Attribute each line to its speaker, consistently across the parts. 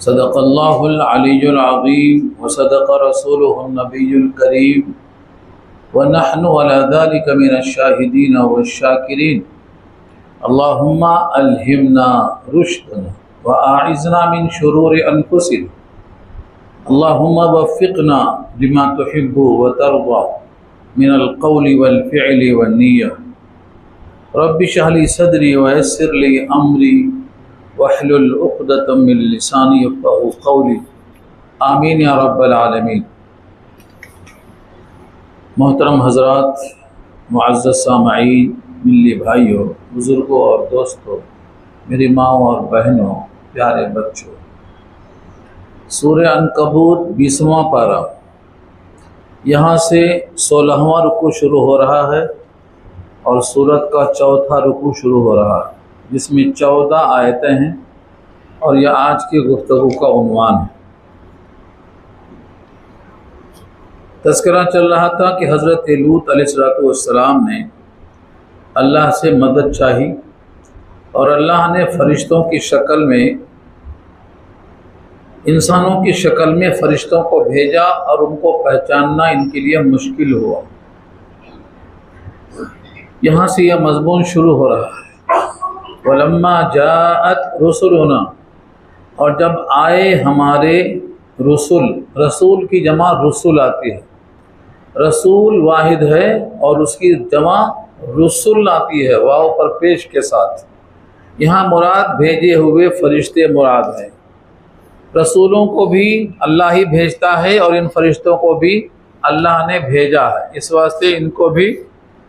Speaker 1: सदक़ल्लाहुल अलीयुल अज़ीम व सदक़ रसूलुहुन नबियुल करीम व नहनु अला ज़ालिका मिनश शाहिदीन वश्शाकिरीन। अल्लाहुम्मा अल्हिमना रुश्दना व आइज़ना मिन शुरूरि अनफुसिना। अल्लाहुम्मा वफ़्फ़िक़ना लिमा तुहिब्बु व तर्ज़ा मिनल क़ौलि वल फ़िअलि वन निय्या। रब्बि इश्रह ली सदरी व यस्सिर ली अमरी वहलुल उक़दतम मिन लिसानी यफ़क़हू क़ौली। आमीन या रब्बल आलमीन। मोहतरम हज़रात, मुअज़्ज़ज़ सामईन, मिल्ली भाइयों, बुज़ुर्गों और दोस्तों, मेरी माँओं और बहनों, प्यारे बच्चों, सूरह अनकबूत 20वां पारा, यहाँ से 16वां रुकू शुरू हो रहा है और सूरत का चौथा रुकू शुरू हो रहा है, जिसमें 14 आयतें हैं और यह आज की गुफ्तगू का उन्वान है। तज़किरा चल रहा था कि हज़रत लूत अलैहिस्सलाम ने अल्लाह से मदद चाही और अल्लाह ने फ़रिश्तों की शक्ल में, इंसानों की शक्ल में फ़रिश्तों को भेजा और उनको पहचानना इनके लिए मुश्किल हुआ। यहाँ से यह मज़मून शुरू हो रहा है। वलम्मा जाअत रुसुलुना, और जब आए हमारे रसूल, रसूल की जमा रसूल आती है, रसूल वाहिद है और उसकी जमा रसूल आती है वाव पर पेश के साथ। यहाँ मुराद भेजे हुए फरिश्ते मुराद हैं। रसूलों को भी अल्लाह ही भेजता है और इन फरिश्तों को भी अल्लाह ने भेजा है, इस वास्ते इनको भी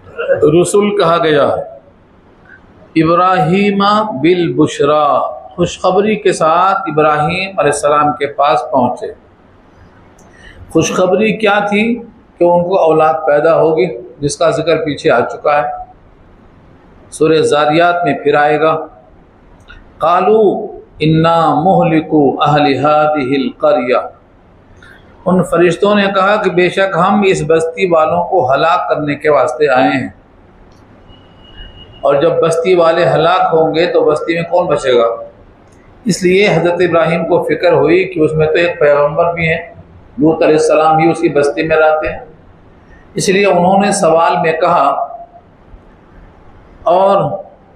Speaker 1: रसूल कहा गया है। इब्राहीमा बिल बुशरा, खुशखबरी के साथ इब्राहीम अलैहिस्सलाम के पास पहुँचे। खुशखबरी क्या थी कि उनको औलाद पैदा होगी, जिसका जिक्र पीछे आ चुका है, सूरह ज़ारियात में फिर आएगा। कालू इन्ना मुहलिकू अहलि हादिहिल क़रिया, उन फरिश्तों ने कहा कि बेशक हम इस बस्ती वालों को हलाक करने के वास्ते आए हैं, और जब बस्ती वाले हलाक होंगे तो बस्ती में कौन बचेगा। इसलिए हज़रत इब्राहीम को फ़िक्र हुई कि उसमें तो एक पैगम्बर भी हैं, लूत अलैहिस्सलाम भी उसी बस्ती में रहते हैं। इसलिए उन्होंने सवाल में कहा और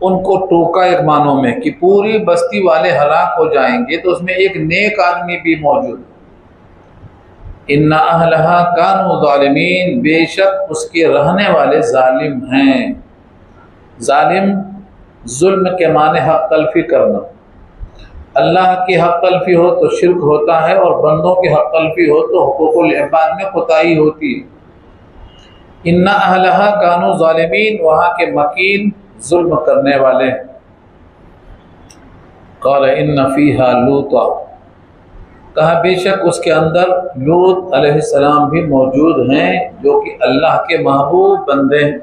Speaker 1: उनको टोका एक मानों में कि पूरी बस्ती वाले हलाक हो जाएंगे तो उसमें एक नेक आदमी भी मौजूद है। इन्ना अहलहा कानू ज़ालिमीन, बेशक उसके रहने वाले जालिम हैं। जालिम जुल्म के माने हक़ तलफ़ी करना। अल्लाह की हक़ तलफ़ी हो तो शिर्क होता है और बंदों की हक़ तलफ़ी हो तो हुकूकुल इबाद में कोताही होती है। इन्ना अहलहा कानू ज़ालिमीन, वहाँ के मकीन जुल्म करने वाले। क़ाल इन्ना फ़ीहा लूता, कहा बेशक उसके अंदर लूत अलैहिस्सलाम भी मौजूद हैं जो कि अल्लाह के महबूब बंदे हैं।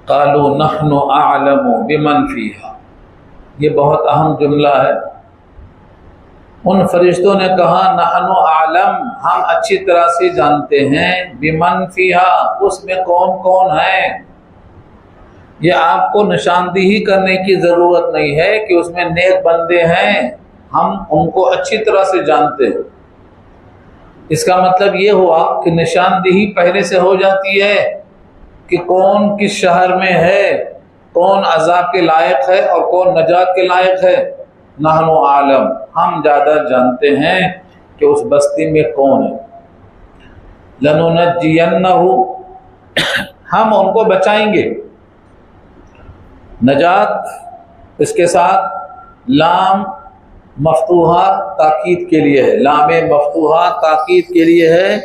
Speaker 1: क़ालू नहनु अअलमु बिमन फ़ीहा, ये बहुत अहम जुमला है। उन फरिश्तों ने कहा नहनु आलम, हम अच्छी तरह से जानते हैं, बिमन फ़ीहा, उसमें कौन कौन है। ये आपको निशानदेही करने की ज़रूरत नहीं है कि उसमें नेक बंदे हैं, हम उनको अच्छी तरह से जानते हैं। इसका मतलब ये हुआ कि निशानदेही पहले से हो जाती है कि कौन किस शहर में है, कौन अज़ाब के लायक है और कौन नजात के लायक है। नहनु आलम, हम ज़्यादा जानते हैं कि उस बस्ती में कौन है। लनुनज्जियन्नहु, हम उनको बचाएंगे। नजात, इसके साथ लाम मफ्तूहा ताकीद के लिए है, लाम मफ्तूहा ताकीद के लिए है।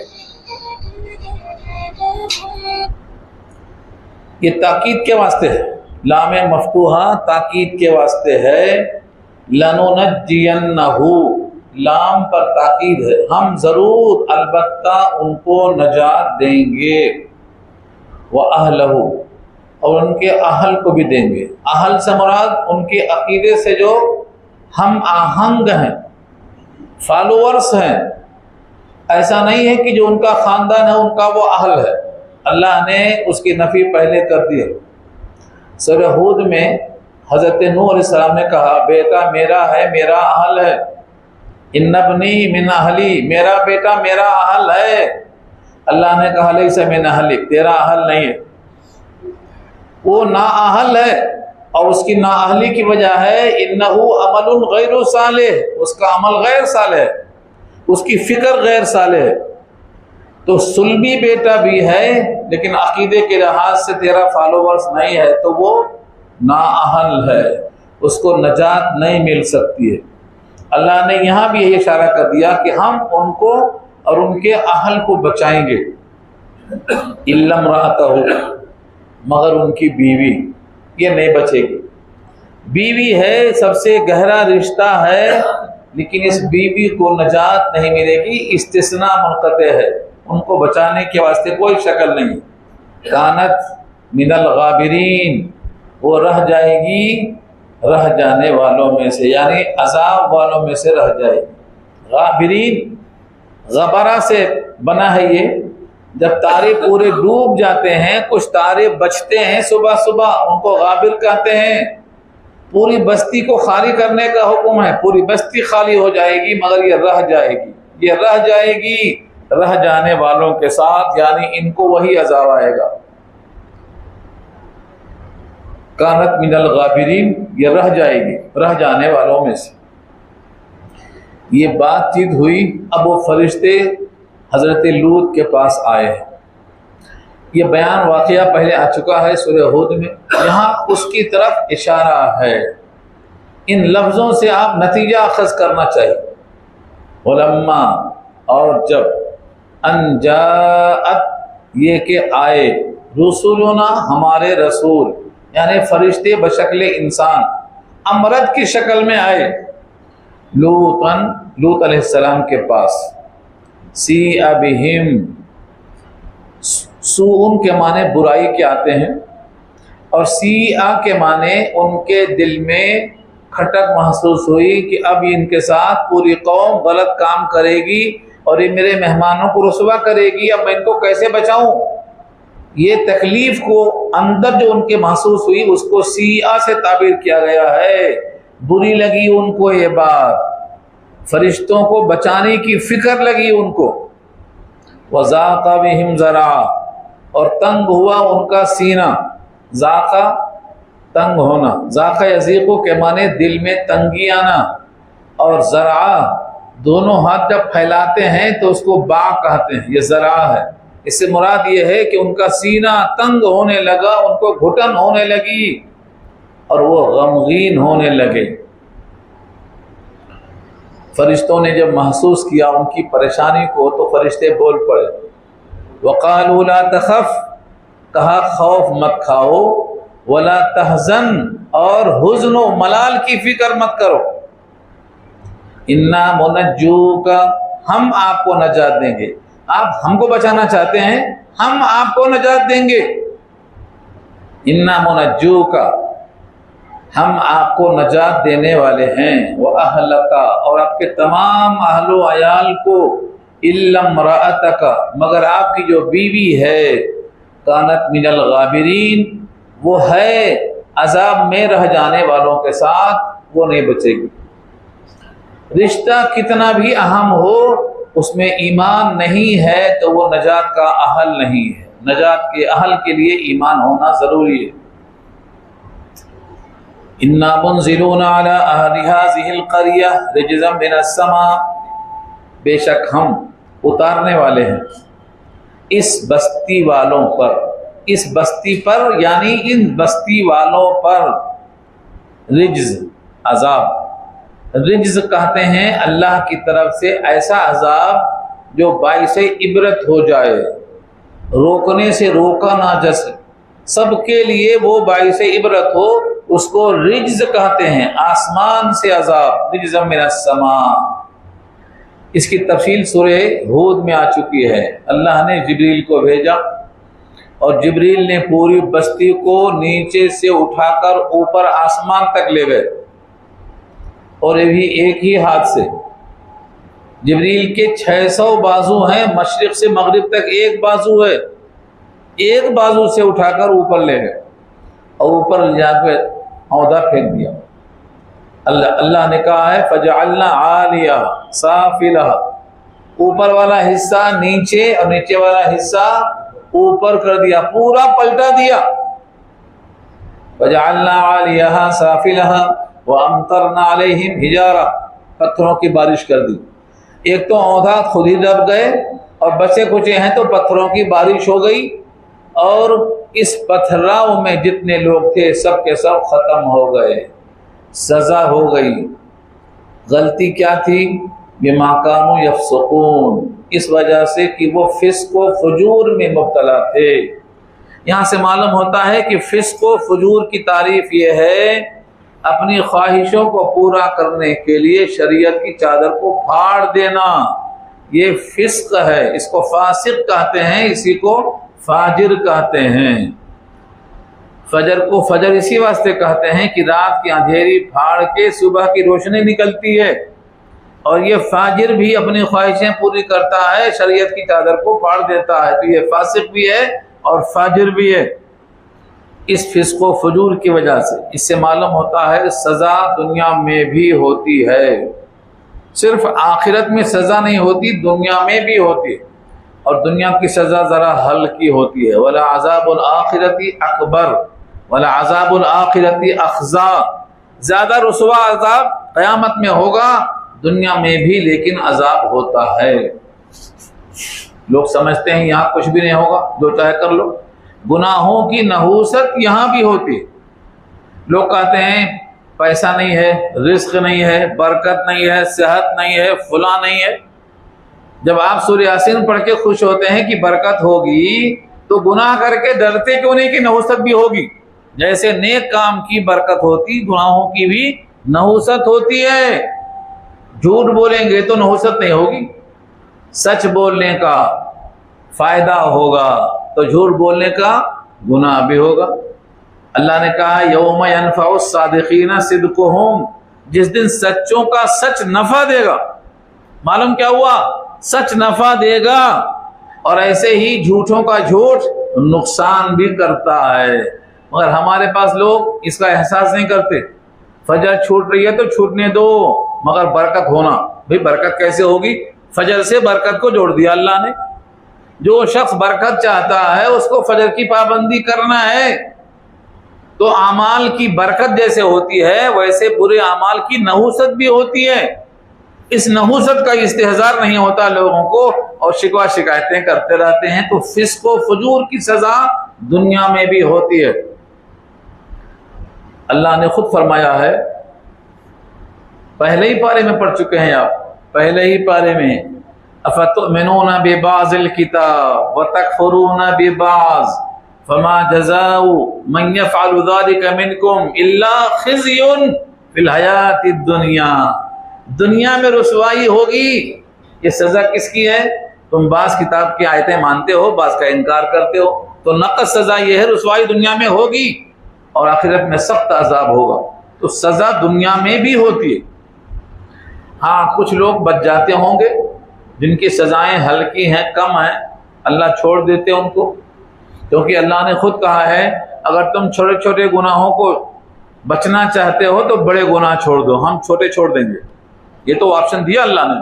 Speaker 1: ये ताकीद के वास्ते है, लाम मफ्तूहा ताकीद के वास्ते है। लनुनज्जियन्नहु, लाम पर ताकीद है, हम ज़रूर अलबत्ता उनको नजात देंगे। व अहलहु, और उनके अहल को भी देंगे। अहल से मुराद उनके अकीदे से जो हम आहंग हैं, फॉलोअर्स हैं। ऐसा नहीं है कि जो उनका ख़ानदान है उनका वो अहल है, अल्लाह ने उसकी नफ़ी पहले कर दी है। सूरह हूद में हज़रत नूह अलैहिस्सलाम ने कहा बेटा मेरा है, मेरा अहल है, इन्नबनी मिन अहली, मेरा बेटा मेरा अहल है। अल्लाह ने कहा लैसा मिन अहली, तेरा अहल नहीं है, वो ना अहल है। और उसकी ना अहली की वजह है इन्नहु अमलुन गैरु सालेह, उसका अमल गैर सालेह, उसकी फिक्र गैर सालेह। तो सुल्बी बेटा भी है लेकिन अकीदे के लिहाज से तेरा फॉलोवर्स नहीं है, तो वो नाअहल है, उसको नजात नहीं मिल सकती है। अल्लाह ने यहाँ भी यही इशारा कर दिया कि हम उनको और उनके अहल को बचाएंगे। इल्लम रातहु, मगर उनकी बीवी ये नहीं बचेगी। बीवी है, सबसे गहरा रिश्ता है, लेकिन इस बीवी को नजात नहीं मिलेगी, इस्तिस्ना मुनक़ते है, उनको बचाने के वास्ते कोई शक्ल नहीं। कानत मिनल गाबिरीन, वो रह जाएगी रह जाने वालों में से, यानी अजाब वालों में से रह जाएगी। गाबिरीन गबरा से बना है ये, जब तारे पूरे डूब जाते हैं, कुछ तारे बचते हैं सुबह सुबह, उनको गाबिर कहते हैं। पूरी बस्ती को खाली करने का हुक्म है, पूरी बस्ती खाली हो जाएगी मगर ये रह जाएगी, ये रह जाएगी रह जाने वालों के साथ, यानी इनको वही अज़ाब आएगा। कानत मिनल गाबिरीन, ये रह जाएगी रह जाने वालों में से। ये बातचीत हुई, अब वो फरिश्ते हजरत लूत के पास आए हैं। ये बयान वाक़या पहले आ चुका है सूरह हूद में, यहाँ उसकी तरफ इशारा है। इन लफ्ज़ों से आप नतीजा अखज़ करना चाहिए। वलम्मा, और जब, अनजाअत, ये के आए, रसूलुना, हमारे रसूल, यानी फरिश्ते बशक्ल इंसान, अमरद की शक्ल में आए, लूत अलैहिस्सलाम के पास। सी अबिहिम, सूउन के माने बुराई के आते हैं, और सीआ के माने उनके दिल में खटक महसूस हुई कि अब इनके साथ पूरी कौम गलत काम करेगी और ये मेरे मेहमानों को रुसवा करेगी, अब मैं इनको कैसे बचाऊं। ये तकलीफ को अंदर जो उनके महसूस हुई उसको सीआ से ताबीर किया गया है। बुरी लगी उनको ये बात, फरिश्तों को बचाने की फिक्र लगी उनको। वज़ाक़ा बिहिम ज़रा, और तंग हुआ उनका सीना। ज़ाक़ा, तंग होना, ज़ाक़ा यज़ीक़ु के माने दिल में तंगी आना, और ज़रा, दोनों हाथ जब फैलाते हैं तो उसको बा कहते हैं, ये ज़रा है। इससे मुराद ये है कि उनका सीना तंग होने लगा, उनको घुटन होने लगी और वो गमगीन होने लगे। फरिश्तों ने जब महसूस किया उनकी परेशानी को तो फरिश्ते बोल पड़े। वक़ालू ला तख़फ़, कहा खौफ मत खाओ, वला तहज़न, और हुज़्न व मलाल की फिक्र मत करो। इन्ना मुनज्जूका, हम आपको नजात देंगे। आप हमको बचाना चाहते हैं, हम आपको नजात देंगे। इन्ना मुनज्जूका, हम आपको नजात देने वाले हैं। वो अहलका, और आपके तमाम अहलो अयाल को, इल्लम रअतका, मगर आपकी जो बीवी है, कानत मिनल गाबिरीन, वो है अजाब में रह जाने वालों के साथ, वो नहीं बचेगी। रिश्ता कितना भी अहम हो, उसमें ईमान नहीं है तो वो नजात का अहल नहीं है। नजात के अहल के लिए ईमान होना ज़रूरी है। इन्ना मुनज़िलूना अला अहलि हाज़िहिल क़रिया रिज़्क़न मिनस समा, बेशक हम उतारने वाले हैं इस बस्ती वालों पर, इस बस्ती पर यानी इन बस्ती वालों पर, रिज्ज़, अज़ाब। रिज्ज़ कहते हैं अल्लाह की तरफ से ऐसा अज़ाब जो बाइसे इबरत हो जाए, रोकने से रोका ना जा सके, सबके लिए वो बाइसे इबरत हो, उसको रिज्ज़ कहते हैं। आसमान से अज़ाब, रिज्ज़म मिनस समा। इसकी तफसील सूरह हूद में आ चुकी है। अल्लाह ने जिब्रील को भेजा और जिब्रील ने पूरी बस्ती को नीचे से उठाकर ऊपर आसमान तक ले गए, और ये भी एक ही हाथ से। जिब्रील के 600 बाजू हैं, मशरिक से मगरिब तक एक बाजू है, एक बाजू से उठाकर ऊपर ले गए और ऊपर ले जाकर औदा फेंक दिया। अल्लाह ने कहा है फजअलना आलिया साफिला, ऊपर वाला हिस्सा नीचे और नीचे वाला हिस्सा ऊपर कर दिया, पूरा पलटा दिया। फजअलना आलिया साफिला व अमतरना अलैहिम हिजारा, पत्थरों की बारिश कर दी। एक तो औंधा खुद ही दब गए और बचे कुचे हैं तो पत्थरों की बारिश हो गई, और इस पथराव में जितने लोग थे सब के सब खत्म हो गए, सजा हो गई। गलती क्या थी? बिमा कानू यफसुकून, इस वजह से कि वो फिस्क व फुजूर में मुब्तला थे। यहाँ से मालूम होता है कि फिस्क व फुजूर की तारीफ ये है अपनी ख्वाहिशों को पूरा करने के लिए शरीयत की चादर को फाड़ देना, ये फिस्क है। इसको फासिक कहते हैं, इसी को फाजिर कहते हैं। फजर को फजर इसी वास्ते कहते हैं कि रात की अंधेरी फाड़ के सुबह की रोशनी निकलती है, और ये फाजिर भी अपनी ख्वाहिशें पूरी करता है, शरीयत की चादर को फाड़ देता है। तो ये फासिक भी है और फाजिर भी है, इस फिस्क व फजूर की वजह से। इससे मालूम होता है सज़ा दुनिया में भी होती है, सिर्फ आखिरत में सज़ा नहीं होती, दुनिया में भी होती है, और दुनिया की सज़ा ज़रा हल्की होती है। वला अज़ाबुल आखिरती अकबर वला अज़ाबुल आखिरती अख़ज़ा, ज़्यादा रुसवा अज़ाब क़यामत में होगा, दुनिया में भी लेकिन अज़ाब होता है। लोग समझते हैं यहाँ कुछ भी नहीं होगा, जो चाहे कर लो। गुनाहों की नहूसत यहाँ भी होती है। लोग कहते हैं पैसा नहीं है, रिस्क नहीं है, बरकत नहीं है, सेहत नहीं है, फुला नहीं है। जब आप सूरह यासीन पढ़ के खुश होते हैं कि बरकत होगी, तो गुनाह करके डरते क्यों नहीं कि नहूसत भी होगी? जैसे नेक काम की बरकत होती, गुनाहों की भी नहूसत होती है। झूठ बोलेंगे तो नहूसत नहीं होगी, सच बोलने का फायदा होगा, तो झूठ बोलने का गुनाह भी होगा। अल्लाह ने कहा यौम यनफ़उ सादिक़ीना सिद्क़ुहुम, जिस दिन सच्चों का सच नफा देगा। मालूम क्या हुआ? सच नफा देगा, और ऐसे ही झूठों का झूठ नुकसान भी करता है। मगर हमारे पास लोग इसका एहसास नहीं करते। फजर छूट रही है तो छूटने दो, मगर बरकत होना, भाई बरकत कैसे होगी? फजर से बरकत को जोड़ दिया अल्लाह ने। जो शख्स बरकत चाहता है उसको फजर की पाबंदी करना है। तो आमाल की बरकत जैसे होती है, वैसे बुरे आमाल की नहूसत भी होती है। इस नहूसत का इस्तेहजार नहीं होता लोगों को, और शिकवा शिकायतें करते रहते हैं। तो फिस्क व फजूर की सजा दुनिया में भी होती है। अल्लाह ने खुद फरमाया है, पहले ही पारे में पढ़ चुके हैं आप, पहले ही पारे में, अफतुमिनूना बिबाज़िल किताब व तकफुरूना बिबाज़ फमा जज़ाउ मन यफ़अलु ज़ालिका मिनकुम इल्ला ख़िज़्युन फ़िल हयातिद दुनिया। दुनिया में रुसवाई होगी। ये सज़ा किसकी है? तुम बाज़ किताब की आयतें मानते हो, बाज़ का इनकार करते हो, तो नक़द सज़ा ये है, रुसवाई दुनिया में होगी और आखिरत में सख्त अज़ाब होगा। तो सज़ा दुनिया में भी होती है। हाँ, कुछ लोग बच जाते होंगे जिनकी सज़ाएं हल्की हैं, कम हैं, अल्लाह छोड़ देते हैं उनको, क्योंकि अल्लाह ने खुद कहा है अगर तुम छोटे छोटे गुनाहों को बचना चाहते हो तो बड़े गुनाह छोड़ दो, हम छोटे छोड़ देंगे। ये तो ऑप्शन दिया अल्लाह ने,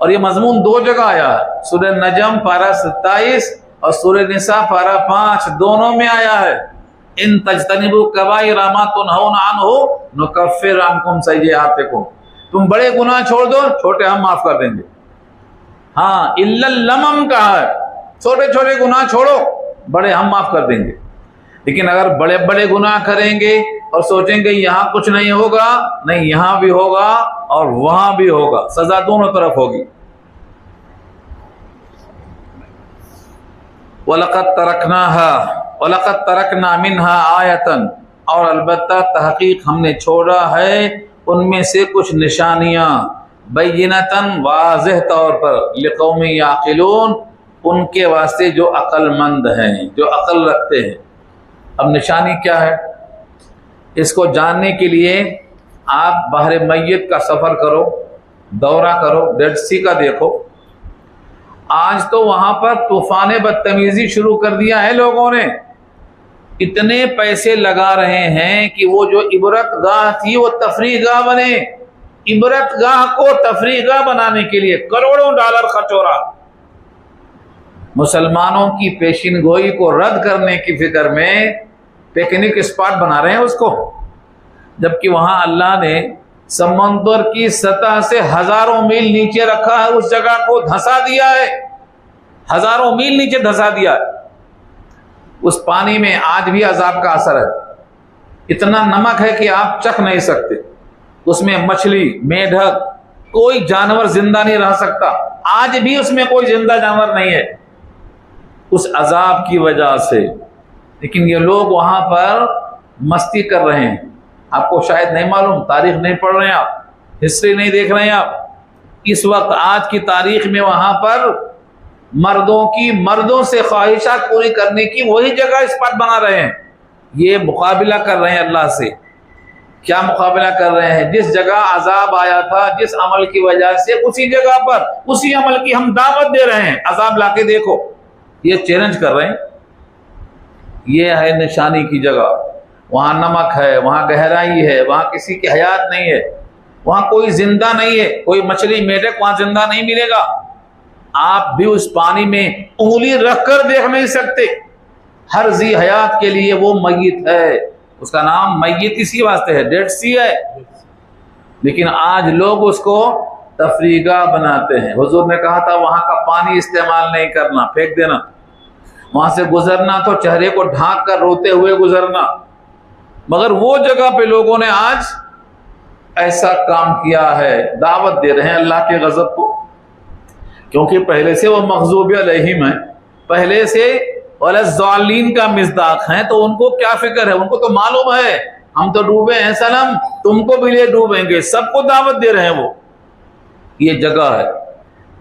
Speaker 1: और ये मजमून दो जगह आया है, सूरह नजम पारा 27 और सूरह निसा पारा 5, दोनों में आया है। इन तजतनिबु कबाइरा मा तुनहौना अन्हु नुकफ्फिर अन्कुम सय्यिआतिकुम, तुम बड़े गुनाह छोड़ दो, छोटे हम माफ कर देंगे। हाँ, इल्लल लमम कहा है, छोटे छोटे गुनाह छोड़ो, बड़े हम माफ कर देंगे। लेकिन अगर बड़े बड़े गुनाह करेंगे और सोचेंगे यहाँ कुछ नहीं होगा, नहीं, यहाँ भी होगा और वहां भी होगा, सजा दोनों तरफ होगी। वलक़द तरकना मिन्हा आयतन, और अलबत्ता तहकीक हमने छोड़ा है उनमें से कुछ निशानियां, बैयिनतन वाज़ेह तौर पर, लिक़ौमी याक़िलून, उनके वास्ते जो अक्लमंद हैं, जो अक्ल रखते हैं। अब निशानी क्या है? इसको जानने के लिए आप बहरे मैयत का सफ़र करो, दौरा करो, डेड सी का देखो। आज तो वहाँ पर तूफ़ान बदतमीज़ी शुरू कर दिया है लोगों ने। इतने पैसे लगा रहे हैं कि वो जो इबरत गाह थी वो तफरीह गाह बने। इबरत गाह को तफरीह गाह बनाने के लिए करोड़ों डॉलर खर्च हो रहा। मुसलमानों की पेशिन गोई को रद्द करने की फिक्र में पिकनिक स्पॉट बना रहे हैं उसको, जबकि वहां अल्लाह ने समंदर की सतह से हजारों मील नीचे रखा है, उस जगह को धंसा दिया है, हजारों मील नीचे धंसा दिया है। उस पानी में आज भी अजाब का असर है, इतना नमक है कि आप चख नहीं सकते। उसमें मछली, मेढक, कोई जानवर जिंदा नहीं रह सकता। आज भी उसमें कोई जिंदा जानवर नहीं है उस अजाब की वजह से। लेकिन ये लोग वहां पर मस्ती कर रहे हैं। आपको शायद नहीं मालूम, तारीख नहीं पढ़ रहे हैं आप, हिस्ट्री नहीं देख रहे हैं आप। इस वक्त आज की तारीख में वहां पर मर्दों से ख्वाहिशात पूरी करने की वही जगह स्पॉट बना रहे हैं। ये मुकाबला कर रहे हैं अल्लाह से। क्या मुकाबला कर रहे हैं? जिस जगह अजाब आया था, जिस अमल की वजह से, उसी जगह पर उसी अमल की हम दावत दे रहे हैं, अजाब लाके देखो। ये चैलेंज कर रहे हैं। ये है निशानी की जगह। वहां नमक है, वहां गहराई है, वहां किसी की हयात नहीं है, वहां कोई जिंदा नहीं है, कोई मछली, मेढक वहां जिंदा नहीं मिलेगा। आप भी उस पानी में उंगली रखकर देख नहीं सकते। हर जी हयात के लिए वो मय्यत है, उसका नाम मय्यत इसी वास्ते है, डेड सी है। लेकिन आज लोग उसको तफरीगा बनाते हैं। हुजूर ने कहा था वहां का पानी इस्तेमाल नहीं करना, फेंक देना। वहां से गुजरना तो चेहरे को ढांक कर रोते हुए गुजरना। मगर वो जगह पे लोगों ने आज ऐसा काम किया है, दावत दे रहे हैं अल्लाह के गजब को, क्योंकि पहले से वो मग़ज़ूब अलैहिम है, पहले से वलज़्ज़ालीन का मिज़दाक़ हैं। तो उनको क्या फिक्र है? उनको तो मालूम है हम तो डूबे हैं सनम, तुमको भी ले डूबेंगे। सबको दावत दे रहे हैं वो। ये जगह है,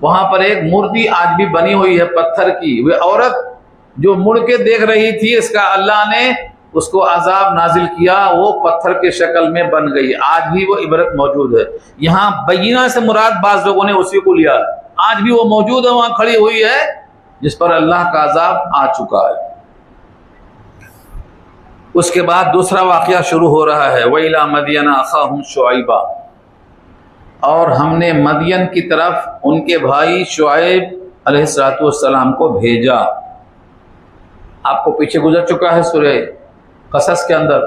Speaker 1: वहां पर एक मूर्ति आज भी बनी हुई है पत्थर की। वे औरत जो मुड़ के देख रही थी, इसका अल्लाह ने उसको अजाब नाजिल किया, वो पत्थर के शक्ल में बन गई। आज भी वो इबरत मौजूद है। यहाँ बैना से मुराद बाज लोगों ने उसी को लिया, आज भी वो मौजूद है, वहां खड़ी हुई है, जिस पर अल्लाह का अजाब आ चुका है। उसके बाद दूसरा वाकया शुरू हो रहा है। वइला मदियन अखाहुम शुआइबा, और हमने मदियन की तरफ उनके भाई शुआइब अलैहिस्सलाम को भेजा। आपको पीछे गुजर चुका है सूरह कसस के अंदर।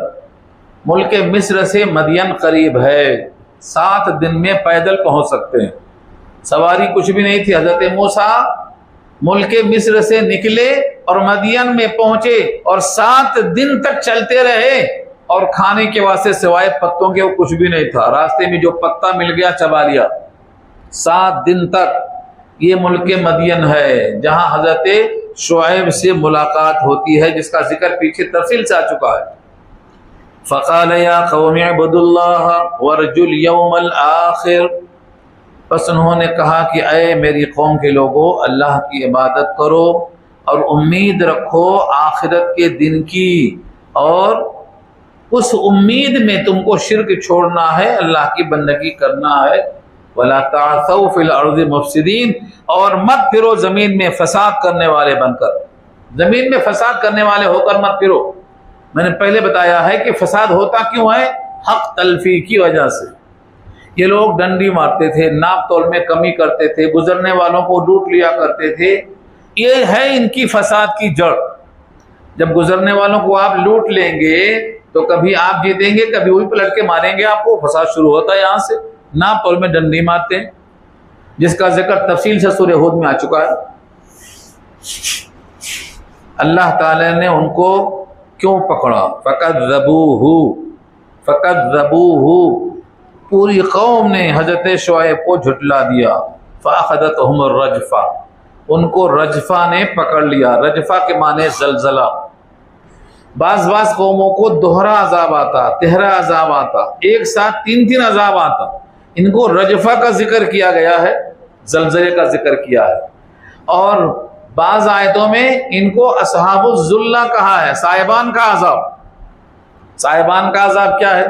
Speaker 1: मुल्क मिस्र से मदियन करीब है, 7 दिन में पैदल पहुंच सकते हैं, सवारी कुछ भी नहीं थी। हजरत मूसा मुल्क मिस्र से निकले और मदियन में पहुंचे और 7 दिन तक चलते रहे, और खाने के वास्ते सिवाय पत्तों के वो कुछ भी नहीं था। रास्ते में जो पत्ता मिल गया चबा लिया। 7 दिन तक ये मुल्क मदियन है, जहां हजरत शुआइब से मुलाकात होती है, जिसका जिक्र पीछे तफसील से आ चुका है। फ़क़ाल या क़ौमी अब्दुल्लाह वरजुल यौमल आखिर, बस उन्होंने कहा कि अय मेरी कौम के लोगों, अल्लाह की इबादत करो और उम्मीद रखो आखिरत के दिन की, और उस उम्मीद में तुमको शिर्क छोड़ना है, अल्लाह की बंदगी करना है। वला तासौ फिल अर्ज़ि मुफ़सिदीन, और मत फिरो जमीन में फसाद करने वाले बनकर। जमीन में फसाद करने वाले होकर मत फिरो। मैंने पहले बताया है कि फसाद होता क्यों है? हक तलफी की वजह से। ये लोग डंडी मारते थे, नाप तोल में कमी करते थे, गुजरने वालों को लूट लिया करते थे। ये है इनकी फसाद की जड़। जब गुजरने वालों को आप लूट लेंगे तो कभी आप जीतेंगे, कभी वही पलट के मारेंगे आपको। फसाद शुरू होता है यहाँ से, नाप तोल में डंडी मारते हैं, जिसका जिक्र तफसील से सूरह हुद में आ चुका है। अल्लाह ताला ने उनको क्यों पकड़ा? फ़कज़्ज़बूहु, पूरी कौम ने हजरत शुआइब को झुटला दिया। फ़अख़ज़तहुम रजफ़ा, उनको रजफा ने पकड़ लिया। रजफा के माने जलजला। बाज़ कौमों को दोहरा अजाब आता, तिहरा अजाब आता, एक साथ 3 अजाब आता। इनको रजफा का जिक्र किया गया है, जलजले का जिक्र किया है। और बाज़ आयतों में इनको अस्हाबुज़्ज़ुल्ला कहा है, साहिबान का अजाब। साहिबान का अजाब क्या है?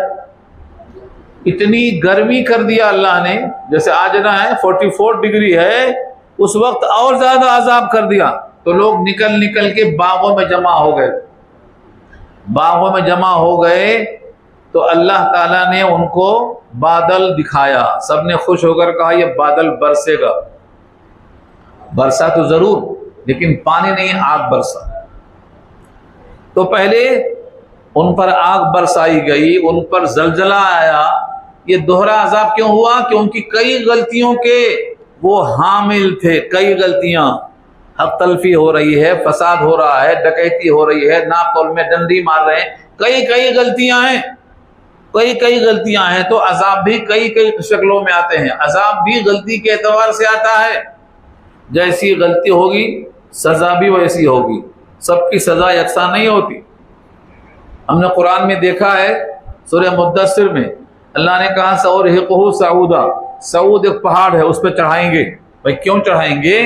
Speaker 1: इतनी गर्मी कर दिया अल्लाह ने, जैसे आज ना है 44 डिग्री है, उस वक्त और ज्यादा अजाब कर दिया। तो लोग निकल निकल के बागों में जमा हो गए। बागों में जमा हो गए तो अल्लाह ताला ने उनको बादल दिखाया। सबने खुश होकर कहा ये बादल बरसेगा। बरसा तो जरूर, लेकिन पानी नहीं, आग बरसा। तो पहले उन पर आग बरसाई गई, उन पर जलजला आया। ये दोहरा अजाब क्यों हुआ? क्योंकि कई गलतियों के वो हामिल थे। कई गलतियां, हक तलफी हो रही है, फसाद हो रहा है, डकैती हो रही है, नापतोल में डंडी मार रहे हैं, कई गलतियां हैं, कई गलतियां हैं। तो अजाब भी कई शक्लों में आते हैं। अजाब भी गलती के एतबार से आता है। जैसी गलती होगी सजा भी वैसी होगी। सबकी सजा यकसा नहीं होती। हमने कुरान में देखा है, सूरह मुद्दस्सिर में अल्लाह ने कहा सऊरहिक़हु सऊदा, सऊद एक पहाड़ है, उस पर चढ़ाएंगे। भाई क्यों चढ़ाएंगे?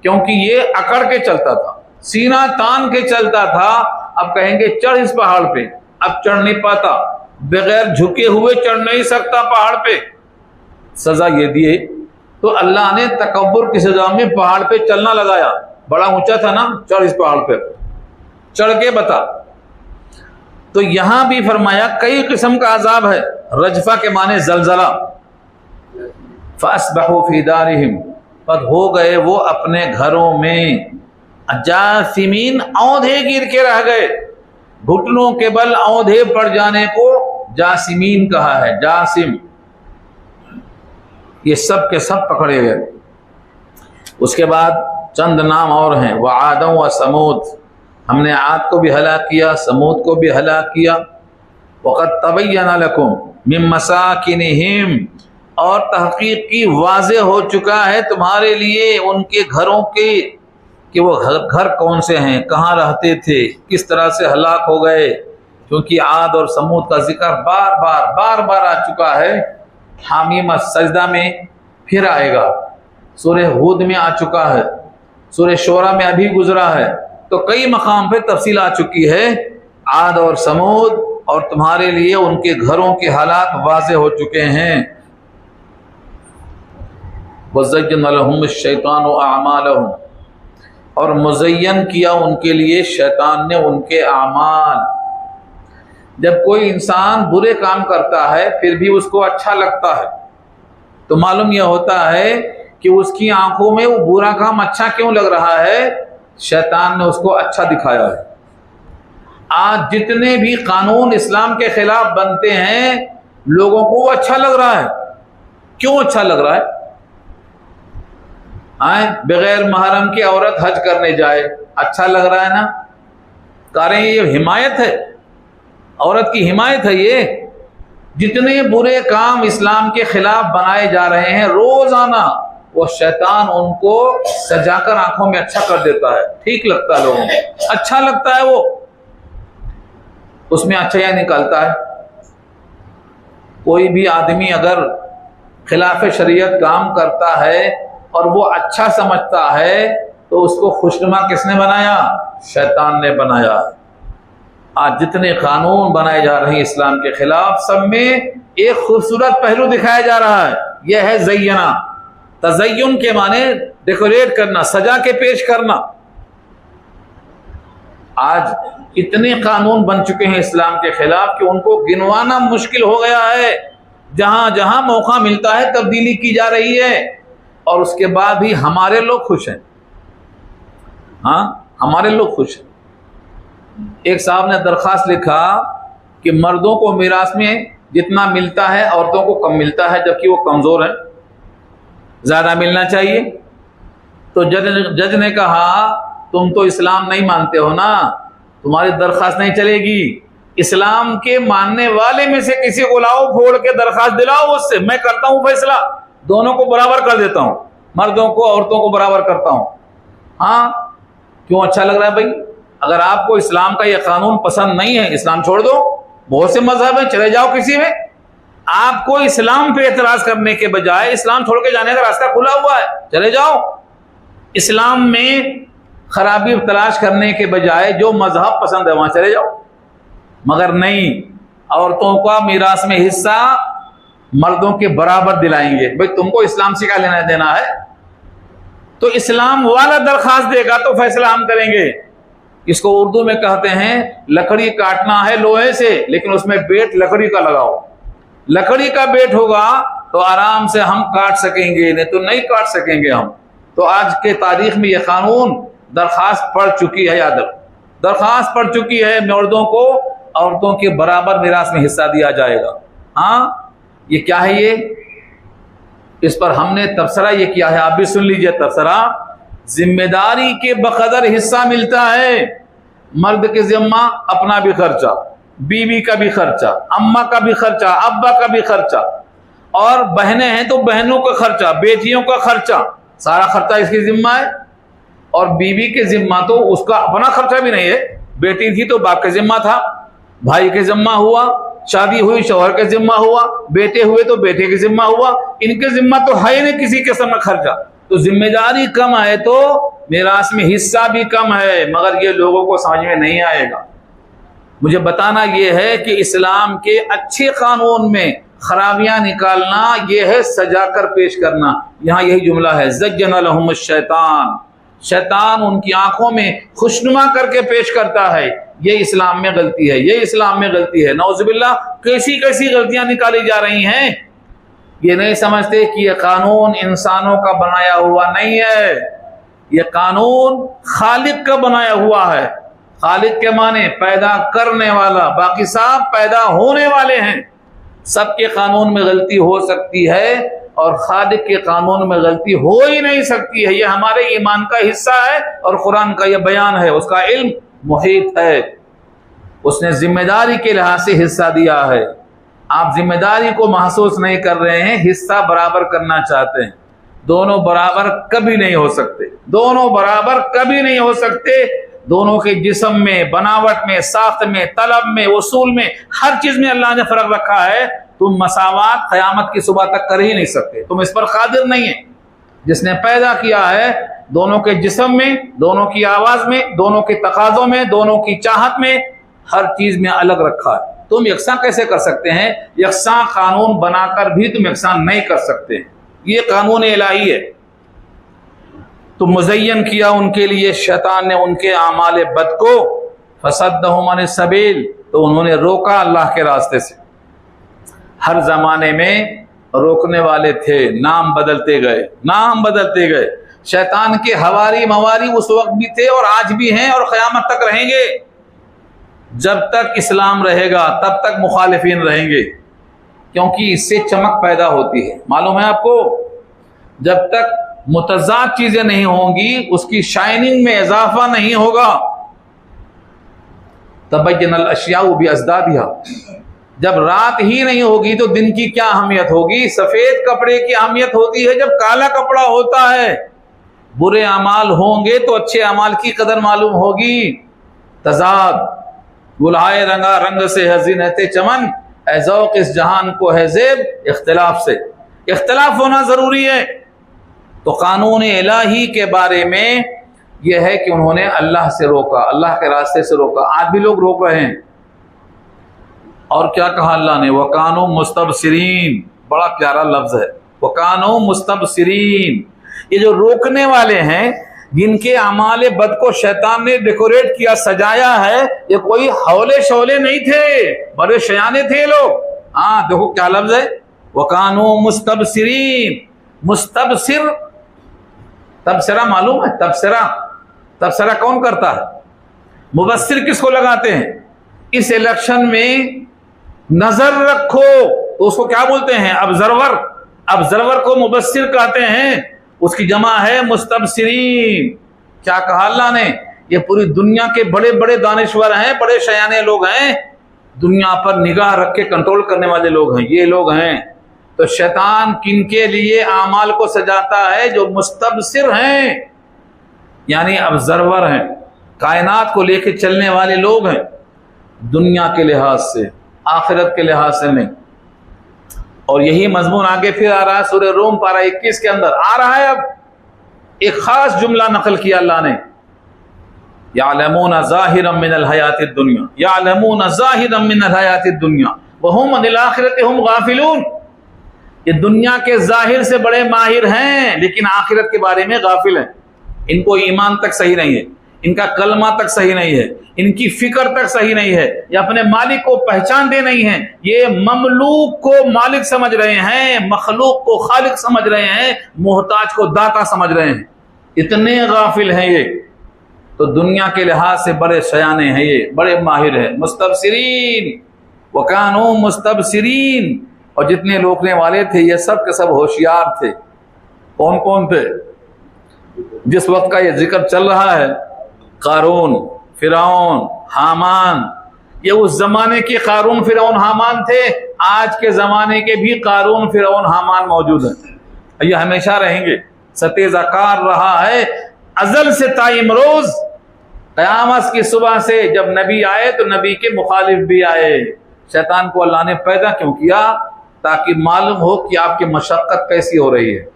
Speaker 1: क्योंकि ये अकड़ के चलता था, सीना तान के चलता था। अब कहेंगे चढ़ इस पहाड़ पे, अब चढ़ नहीं पाता, बगैर झुके हुए चढ़ नहीं सकता पहाड़ पे। सजा ये दिए। तो अल्लाह ने तकब्बुर की सजा में पहाड़ पे चलना लगाया। बड़ा ऊंचा था ना, चढ़ इस पहाड़ पे, चढ़ के बता। तो यहां भी फरमाया कई किस्म का अजाब है। रजफा के माने जलजला। फअस्बहू फी दारिहिम, पर हो गए वो अपने घरों में। जासिमीन, औंधे गिर के रह गए। घुटनों के बल औंधे पड़ जाने को जासिमीन कहा है। जासिम, ये सब के सब पकड़े गए। उसके बाद चंद नाम और हैं। वह आदम व समूद, हमने आद को भी हलाक किया, समूद को भी हलाक किया। वक़द तबय्यन लकुम मिन मसाकिनिहिम, और तहकीक की वाज़ेह हो चुका है तुम्हारे लिए उनके घरों के, कि वो घर कौन से हैं, कहाँ रहते थे, किस तरह से हलाक हो गए। क्योंकि आद और समूद का जिक्र बार बार आ चुका है। हामीम सजदा में फिर आएगा, सूरह हूद में आ चुका है, सूरह शोरा में अभी गुजरा है। तो कई मकाम पे तफसील आ चुकी है। आद और समूद और तुम्हारे लिए उनके घरों के हालात वाज़ेह हो चुके हैं। वज़य्यन लहुम शैतान अमालहुम, और मुज़य्यन किया उनके लिए शैतान ने उनके आमाल। जब कोई इंसान बुरे काम करता है फिर भी उसको अच्छा लगता है, तो मालूम यह होता है कि उसकी आंखों में वो बुरा काम अच्छा क्यों लग रहा है? शैतान ने उसको अच्छा दिखाया है। आज जितने भी कानून इस्लाम के खिलाफ बनते हैं, लोगों को वो अच्छा लग रहा है। क्यों अच्छा लग रहा है? बगैर महरम की औरत हज करने जाए, अच्छा लग रहा है ना? कारण ये हिमायत है, औरत की हिमायत है। ये जितने बुरे काम इस्लाम के खिलाफ बनाए जा रहे हैं रोजाना, वो शैतान उनको सजाकर आंखों में अच्छा कर देता है। ठीक लगता है लोगों को, अच्छा लगता है, वो उसमें अच्छाई निकालता है। कोई भी आदमी अगर खिलाफ शरीयत काम करता है और वो अच्छा समझता है, तो उसको खुशनुमा किसने बनाया? शैतान ने बनाया। आज जितने कानून बनाए जा रहे हैं इस्लाम के खिलाफ, सब में एक खूबसूरत पहलू दिखाया जा रहा है। यह है ज़य्यना। तज़य्युन के माने डेकोरेट करना, सजा के पेश करना। आज इतने कानून बन चुके हैं इस्लाम के खिलाफ कि उनको गिनवाना मुश्किल हो गया है। जहां जहां मौका मिलता है तब्दीली की जा रही है, और उसके बाद भी हमारे लोग खुश हैं। हाँ, हमारे लोग खुश हैं। एक साहब ने दरख्वास्त लिखा कि मर्दों को मिरास में जितना मिलता है औरतों को कम मिलता है, जबकि वो कमजोर हैं, ज्यादा मिलना चाहिए। तो जज ने कहा तुम तो इस्लाम नहीं मानते हो ना, तुम्हारी दरख्वास्त नहीं चलेगी। इस्लाम के मानने वाले में से किसी को लाओ, फोड़ के दरख्वास्त दिलाओ उससे, मैं करता हूं फैसला, दोनों को बराबर कर देता हूं, मर्दों को औरतों को बराबर करता हूं। हाँ, क्यों अच्छा लग रहा है भाई? अगर आपको इस्लाम का यह कानून पसंद नहीं है, इस्लाम छोड़ दो। बहुत से मजहब है, चले जाओ किसी में। आपको इस्लाम पे एतराज करने के बजाय इस्लाम छोड़ के जाने का रास्ता खुला हुआ है, चले जाओ। इस्लाम में खराबी तलाश करने के बजाय जो मजहब पसंद है वहां चले जाओ। मगर नहीं, औरतों का मीरास में हिस्सा मर्दों के बराबर दिलाएंगे। भाई तुमको इस्लाम से क्या लेना देना है? तो इस्लाम वाला दरखास्त देगा तो फैसला हम करेंगे। इसको उर्दू में कहते हैं लकड़ी काटना है लोहे से, लेकिन उसमें बेट लकड़ी का लगाओ। लकड़ी का बेट होगा तो आराम से हम काट सकेंगे, नहीं तो नहीं काट सकेंगे हम। तो आज के तारीख में यह कानून दरखास्त पड़ चुकी है, याद रखो, दरखास्त पड़ चुकी है, मर्दों को औरतों के बराबर मिरास में हिस्सा दिया जाएगा। हाँ, ये क्या है ये? इस पर हमने तबसरा ये किया है, आप भी सुन लीजिए तबसरा। जिम्मेदारी के बकदर हिस्सा मिलता है। मर्द के जिम्मा अपना भी खर्चा, बीवी का भी खर्चा, अम्मा का भी खर्चा, अब्बा का भी खर्चा, और बहनें हैं तो बहनों का खर्चा, बेटियों का खर्चा, सारा खर्चा इसकी जिम्मा है। और बीवी के जिम्मा तो उसका अपना खर्चा भी नहीं है, बेटी थी तो बाप के जिम्मा था, भाई के जिम्मा हुआ, शादी हुई शौहर के जिम्मा हुआ, बेटे हुए तो बेटे के जिम्मा हुआ, इनके जिम्मा तो है नहीं किसी किस्म का खर्चा। तो जिम्मेदारी कम है तो मिरास में हिस्सा भी कम है, मगर ये लोगों को समझ में नहीं आएगा। मुझे बताना ये है कि इस्लाम के अच्छे कानून में खराबियां निकालना ये है सजा कर पेश करना। यहाँ यही जुमला है, ज़य्यना लहुम शैतान, शैतान उनकी आंखों में खुशनुमा करके पेश करता है। ये इस्लाम में गलती है, ये इस्लाम में गलती है। नौज़ुबिल्लाह, कैसी कैसी गलतियां निकाली जा रही हैं। ये नहीं समझते कि यह कानून इंसानों का बनाया हुआ नहीं है, यह कानून खालिक का बनाया हुआ है। खालिक के माने पैदा करने वाला, बाकी सब पैदा होने वाले हैं। सबके कानून में गलती हो सकती है और खालिक के कानून में गलती हो ही नहीं सकती है। यह हमारे ईमान का हिस्सा है और कुरान का यह बयान है, उसका इल्म मुहीत है। उसने जिम्मेदारी के लिहाज से हिस्सा दिया है। आप जिम्मेदारी को महसूस नहीं कर रहे हैं, हिस्सा बराबर करना चाहते हैं। दोनों बराबर कभी नहीं हो सकते, दोनों बराबर कभी नहीं हो सकते। दोनों के जिस्म में, बनावट में, साख्त में, तलब में, उसूल में, हर चीज में अल्लाह ने फर्क रखा है। तुम मसावात क़यामत की सुबह तक कर ही नहीं सकते, तुम इस पर कादिर नहीं है। जिसने पैदा किया है दोनों के जिस्म में, दोनों की आवाज में, दोनों के तकाज़ों में, दोनों की चाहत में, हर चीज में अलग रखा है। तुम यकसा कैसे कर सकते हैं? यकसा कानून बनाकर भी तुम यकसा नहीं कर सकते। ये कानून इलाही है। तो मुज़य्यन किया उनके लिए शैतान ने उनके आमाल बद को, फसद्दहुम अन सबील, तो उन्होंने रोका अल्लाह के रास्ते से। हर जमाने में रोकने वाले थे, नाम बदलते गए, नाम बदलते गए। शैतान के हवारी मवारी उस वक्त भी थे और आज भी हैं और क़यामत तक रहेंगे। जब तक इस्लाम रहेगा तब तक मुखालिफिन रहेंगे, क्योंकि इससे चमक पैदा होती है। मालूम है आपको, जब तक मुतज़ाद चीजें नहीं होंगी उसकी शाइनिंग में इजाफा नहीं होगा। तबय्यनल अशियाउ बिअज़दादिहा, जब रात ही नहीं होगी तो दिन की क्या अहमियत होगी। सफेद कपड़े की अहमियत होती है जब काला कपड़ा होता है। बुरे अमाल होंगे तो अच्छे अमाल की कदर मालूम होगी। तजाद गुलहाए रंगा रंग से है ज़ीनते चमन, ए ज़ौक़ इस जहान को है ज़ेब इख्तिलाफ से। इख्तिलाफ होना जरूरी है। तो कानून इलाही के बारे में यह है कि उन्होंने अल्लाह से रोका, अल्लाह के रास्ते से रोका। आज भी लोग रोक रहे हैं। और क्या कहा अल्लाह ने? वकानो मुस्तबसिरीन, बड़ा प्यारा लफ्ज है, वकानो मुस्तबसिरीन। ये जो रोकने वाले हैं, जिनके अमाले बद को शैतान ने डेकोरेट किया, सजाया है, ये कोई हौले शौले नहीं थे, बड़े शयाने थे लोग। हाँ देखो क्या लफ्ज है, वकानो मुस्तबसिरीन। मुस्तबसिर, तबसरा मालूम है? तबसरा, तबसरा कौन करता है? मुबस्सिर किसको लगाते हैं? इस इलेक्शन में नजर रखो तो उसको क्या बोलते हैं? ऑब्जर्वर। ऑब्जर्वर को मुबस्सिर कहते हैं, उसकी जमा है मुस्तबसिरीन। क्या कहा अल्लाह ने? ये पूरी दुनिया के बड़े बड़े दानिश्वर हैं, बड़े शयाने लोग हैं, दुनिया पर निगाह रख के कंट्रोल करने वाले लोग हैं, ये लोग हैं। तो शैतान किनके लिए आमाल को सजाता है? जो मुस्तबसिर हैं, यानी ऑब्जर्वर हैं, कायनात को लेके चलने वाले लोग हैं, दुनिया के लिहाज से, आखिरत के लिहाज से नहीं। और यही मजमून आगे फिर आ रहा है सूरह रूम पारा 21 के अंदर आ रहा है। अब एक खास जुमला नकल किया अल्लाह ने, यालमून ज़ाहिरम मिनल हयातिद दुनिया, यालमून ज़ाहिरम मिनल हयातिद दुनिया व हुम अनिल आखिरति हुम गाफिलून। ये दुनिया के जाहिर से बड़े माहिर हैं, लेकिन आखिरत के बारे में गाफिल हैं। इनको ईमान तक सही नहीं है, इनका कलमा तक सही नहीं है, इनकी फिक्र तक सही नहीं है, ये अपने मालिक को पहचानते नहीं हैं, ये ममलूक को मालिक समझ रहे हैं, मखलूक को खालिक समझ रहे हैं, मोहताज को दाता समझ रहे हैं। इतने गाफिल हैं ये, तो दुनिया के लिहाज से बड़े शयाने हैं ये, बड़े माहिर हैं। मुस्तबसिरीन वकानो मुस्तबसिरीन, और जितने रोकने वाले थे ये सब के सब होशियार थे। कौन कौन थे? जिस वक्त का ये जिक्र चल रहा है, कारून, फिरौन, हामान, ये उस जमाने के कारून फिरौन हामान थे, आज के जमाने के भी कारून फिरौन हामान मौजूद हैं। ये हमेशा रहेंगे, सतेजाकार रहा है अजल से ताइमरोज। क़यामत की सुबह से जब नबी आए तो नबी के मुखालिफ भी आए। शैतान को अल्लाह ने पैदा क्यों किया? ताकि मालूम हो कि आपकी मशक्क़त कैसी हो रही है।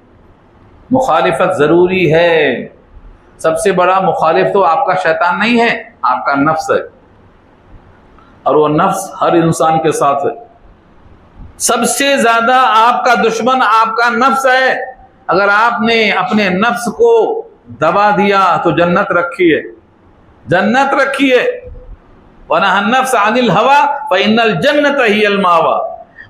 Speaker 1: मुखालिफत ज़रूरी है। सबसे बड़ा मुखालिफ तो आपका शैतान नहीं है, आपका नफ्स है, और वो नफ्स हर इंसान के साथ है। सबसे ज़्यादा आपका दुश्मन आपका नफ्स है। अगर आपने अपने नफ्स को दबा दिया तो जन्नत रखिए, जन्नत रखिए। वनहा नफ्स अनिल हवा फ़इन्नल जन्नत हियल मावा।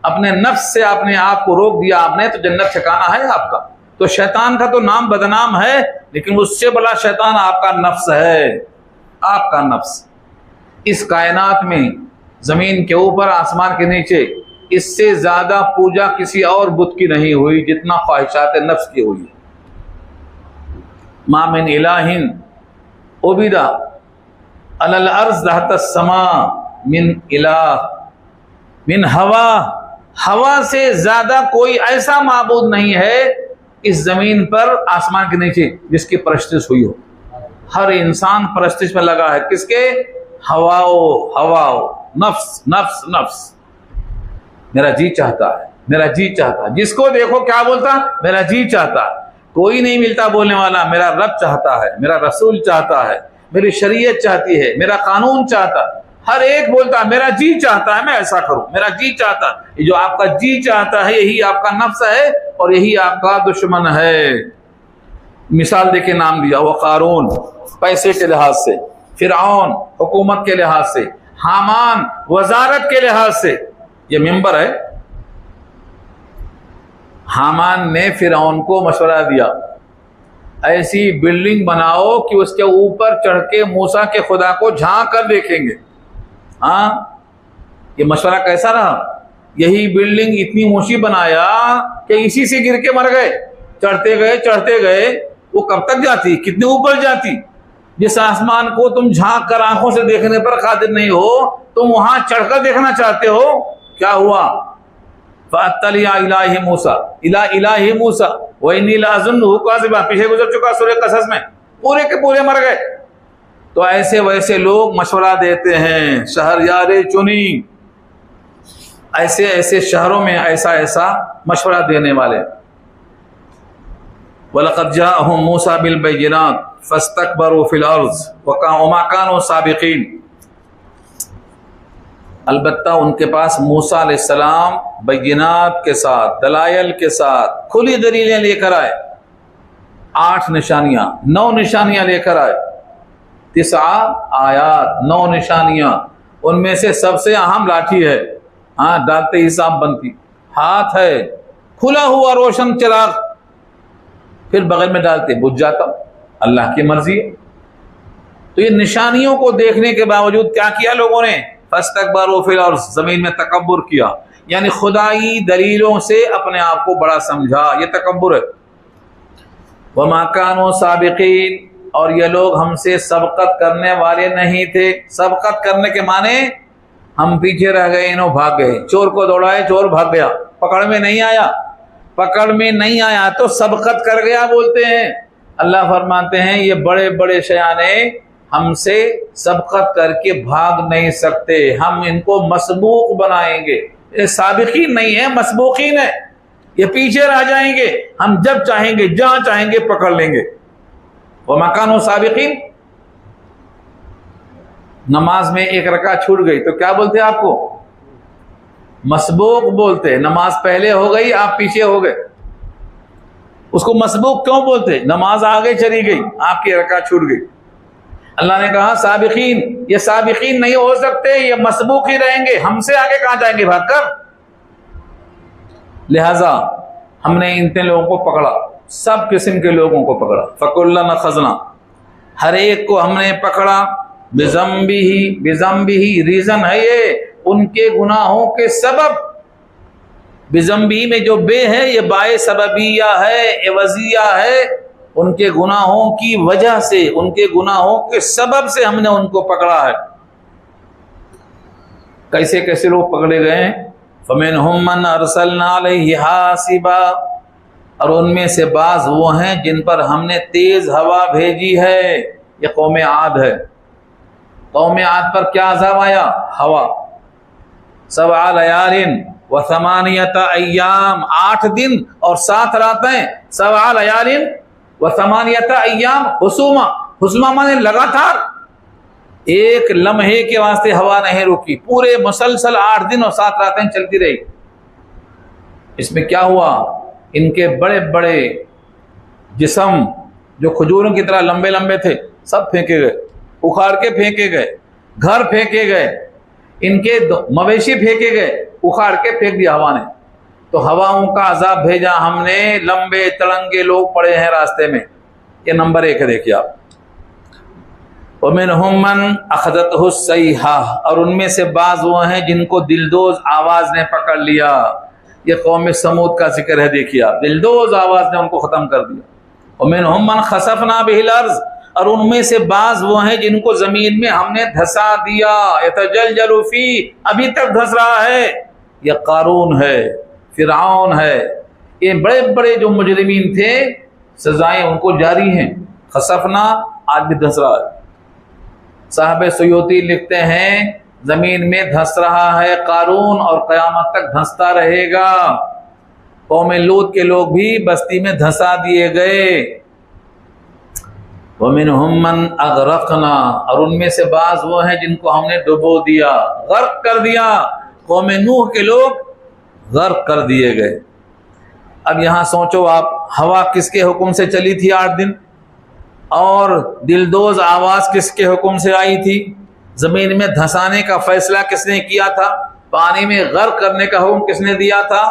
Speaker 1: अपने नफ्स से आपने आप को रोक दिया आपने, तो जन्नत ठिकाना है आपका। तो शैतान का तो नाम बदनाम है, लेकिन उससे बड़ा शैतान आपका नफ्स है, आपका नफ्स। इस कायनात में, जमीन के ऊपर, आसमान के नीचे, इससे ज्यादा पूजा किसी और बुत की नहीं हुई जितना ख्वाहिशात नफ्स की हुई। मा मिन इलाहिन उबिदा अलल अर्ज़ तहतस समा मिन इलाह मिन हवा। हवा से ज्यादा कोई ऐसा माबूद नहीं है इस जमीन पर, आसमान के नीचे, जिसकी परस्तिश हुई हो। हर इंसान परस्तिश में लगा है। किसके? हवाओ हवाओ, नफ्स नफ्स नफ्स। मेरा जी चाहता है, मेरा जी चाहता है। जिसको देखो क्या बोलता? मेरा जी चाहता है। कोई नहीं मिलता बोलने वाला, मेरा रब चाहता है, मेरा रसूल चाहता है, मेरी शरीयत चाहती है, मेरा कानून चाहता है। हर एक बोलता मेरा जी चाहता है मैं ऐसा करूं, मेरा जी चाहता है। ये जो आपका जी चाहता है यही आपका नफ्स है और यही आपका दुश्मन है। मिसाल देके नाम दिया, वो कारून पैसे के लिहाज से, फिरौन हुकूमत के लिहाज से, हामान वजारत के लिहाज से। ये मेंबर है। हामान ने फिरौन को मशवरा दिया, ऐसी बिल्डिंग बनाओ कि उसके ऊपर चढ़ के मूसा के खुदा को झांक कर देखेंगे। हाँ, ये मशवरा कैसा रहा? यही बिल्डिंग इतनी ऊंची बनाया कि इसी से गिर के मर गए। चढ़ते गए, वो कब तक जाती, कितने ऊपर जाती? जिस आसमान को तुम झांक कर आंखों से देखने पर कादिर नहीं हो, तुम वहां चढ़कर देखना चाहते हो। क्या हुआ? फ़अत्तलिया इलाही मूसा, इलाही मूसा व इन्नी लअज़ुन्नुहु काज़िबा। पीछे गुजर चुका सूरह क़सस में। पूरे के पूरे मर गए। तो ऐसे वैसे लोग मशवरा देते हैं। शहरयारे चुनी, ऐसे ऐसे शहरों में ऐसा ऐसा मशवरा देने वाले। वलक़द जाअहुम मूसा बिलबय्यिनात फस्तकबरू फिल अर्ज़ वमा कानू साबिक़ीन। अलबत्ता उनके पास मूसा अलैहिस्सलाम बय्यिनात के साथ, दलाइल के साथ, खुली दलीलें लेकर आए। 8 निशानियां, 9 निशानियां लेकर आए। 9 आयात, 9 निशानियां। उनमें से सबसे अहम लाठी है। हाँ, डालते ही सांप बनती। हाथ है, खुला हुआ रोशन चिराग, फिर बगल में डालते बुझ जाता। अल्लाह की मर्जी है। तो ये निशानियों को देखने के बावजूद क्या किया लोगों ने? फस्तकबरू फिल अर्ज़, जमीन में तकब्बुर किया, यानी खुदाई दलीलों से अपने आप को बड़ा समझा। ये तकब्बुर है। वमा कानू साबिकीन, और ये लोग हमसे सबकत करने वाले नहीं थे। सबकत करने के माने हम पीछे रह गए, इन्हों भाग गए। चोर को दौड़ाए, चोर भाग गया, पकड़ में नहीं आया। पकड़ में नहीं आया तो सबकत कर गया बोलते हैं। अल्लाह फरमाते हैं ये बड़े बड़े शयाने हमसे सबकत करके भाग नहीं सकते, हम इनको मसबूक बनाएंगे। ये साबिकीन नहीं है, मसबूकीन है। ये पीछे रह जाएंगे, हम जब चाहेंगे जहां चाहेंगे पकड़ लेंगे। वो मकानो साबिकीन। नमाज में एक रकात छूट गई तो क्या बोलते आपको? मसबूक बोलते। नमाज पहले हो गई, आप पीछे हो गए, उसको मसबूक क्यों बोलते? नमाज आगे चली गई, आपकी रकात छूट गई। अल्लाह ने कहा साबिकीन, ये साबिकीन नहीं हो सकते, ये मसबूक ही रहेंगे, हमसे आगे कहां जाएंगे भागकर। लिहाजा हमने इन तीन लोगों को पकड़ा, सब किस्म के लोगों को पकड़ा। फकुल्लन खजना, हर एक को हमने पकड़ा। बिज़म्बी ही रीजन है ये उनके गुनाहों के सबब। बिज़म्बी में जो बे है ये बाए सबबिया है, एवजिया है, उनके गुनाहों की वजह से, उनके गुनाहों के सबब से हमने उनको पकड़ा है। कैसे कैसे लोग पकड़े गए? फमिनहुम मन अरसलना अलैहि हासिबा, और उनमें से बाज वो हैं जिन पर हमने तेज हवा भेजी है। ये कौम आद है। कौम आद पर क्या अज़ाब आया? हवा। सबआ लयालिन व समानियत अय्याम, 8 दिन और 7 रातें। सबआ लयालिन व समानियत अय्याम हुसूमा, हुसूमा माने लगातार, एक लम्हे के वास्ते हवा नहीं रुकी, पूरे मुसलसल 8 दिन और 7 रातें चलती रही। इसमें क्या हुआ? इनके बड़े बड़े जिस्म जो खजूरों की तरह लंबे लंबे थे सब फेंके गए, उखाड़ के फेंके गए। घर फेंके गए, इनके मवेशी फेंके गए, उखाड़ के फेंक दिया हवा ने। तो हवाओं का अजाब भेजा हमने, लंबे तड़ंगे लोग पड़े हैं रास्ते में। ये नंबर 1 है, देखिए आप। वमिनहुम मन अखज़तहु सय्हा, और उनमें से बाज वो हैं जिनको दिलदोज आवाज ने पकड़ लिया। ये कौम समूद का जिक्र है, देखिए आप, दिलदोज आवाज ने उनको खत्म कर दिया। वमिनहुम मन खसफना बिहिल अर्ज़, और उनमें से बाज वो हैं जिनको जमीन में हमने धंसा दिया। यतजलजलु फी, अभी तक धंस रहा है। यह कारून है, फिरऔन है, ये बड़े बड़े जो मुजरिमीन थे, सजाएं उनको जारी हैं। खसफना, आज भी धंस रहा है। साहब सुयूती लिखते हैं जमीन में धंस रहा है कारून, और क़यामत तक धंसता रहेगा। कौम लूत के लोग भी बस्ती में धंसा दिए गए। वमिनहुम मन अगरकना, और उनमें से बाज वो हैं जिनको हमने डुबो दिया, गर्क कर दिया। कौम नूह के लोग गर्क कर दिए गए। अब यहां सोचो आप, हवा किसके हुक्म से चली थी 8 दिन, और दिलदोज आवाज किसके हुक्म से आई थी? जमीन में धंसाने का फैसला किसने किया था? पानी में गर्क करने का हुक्म किसने दिया था?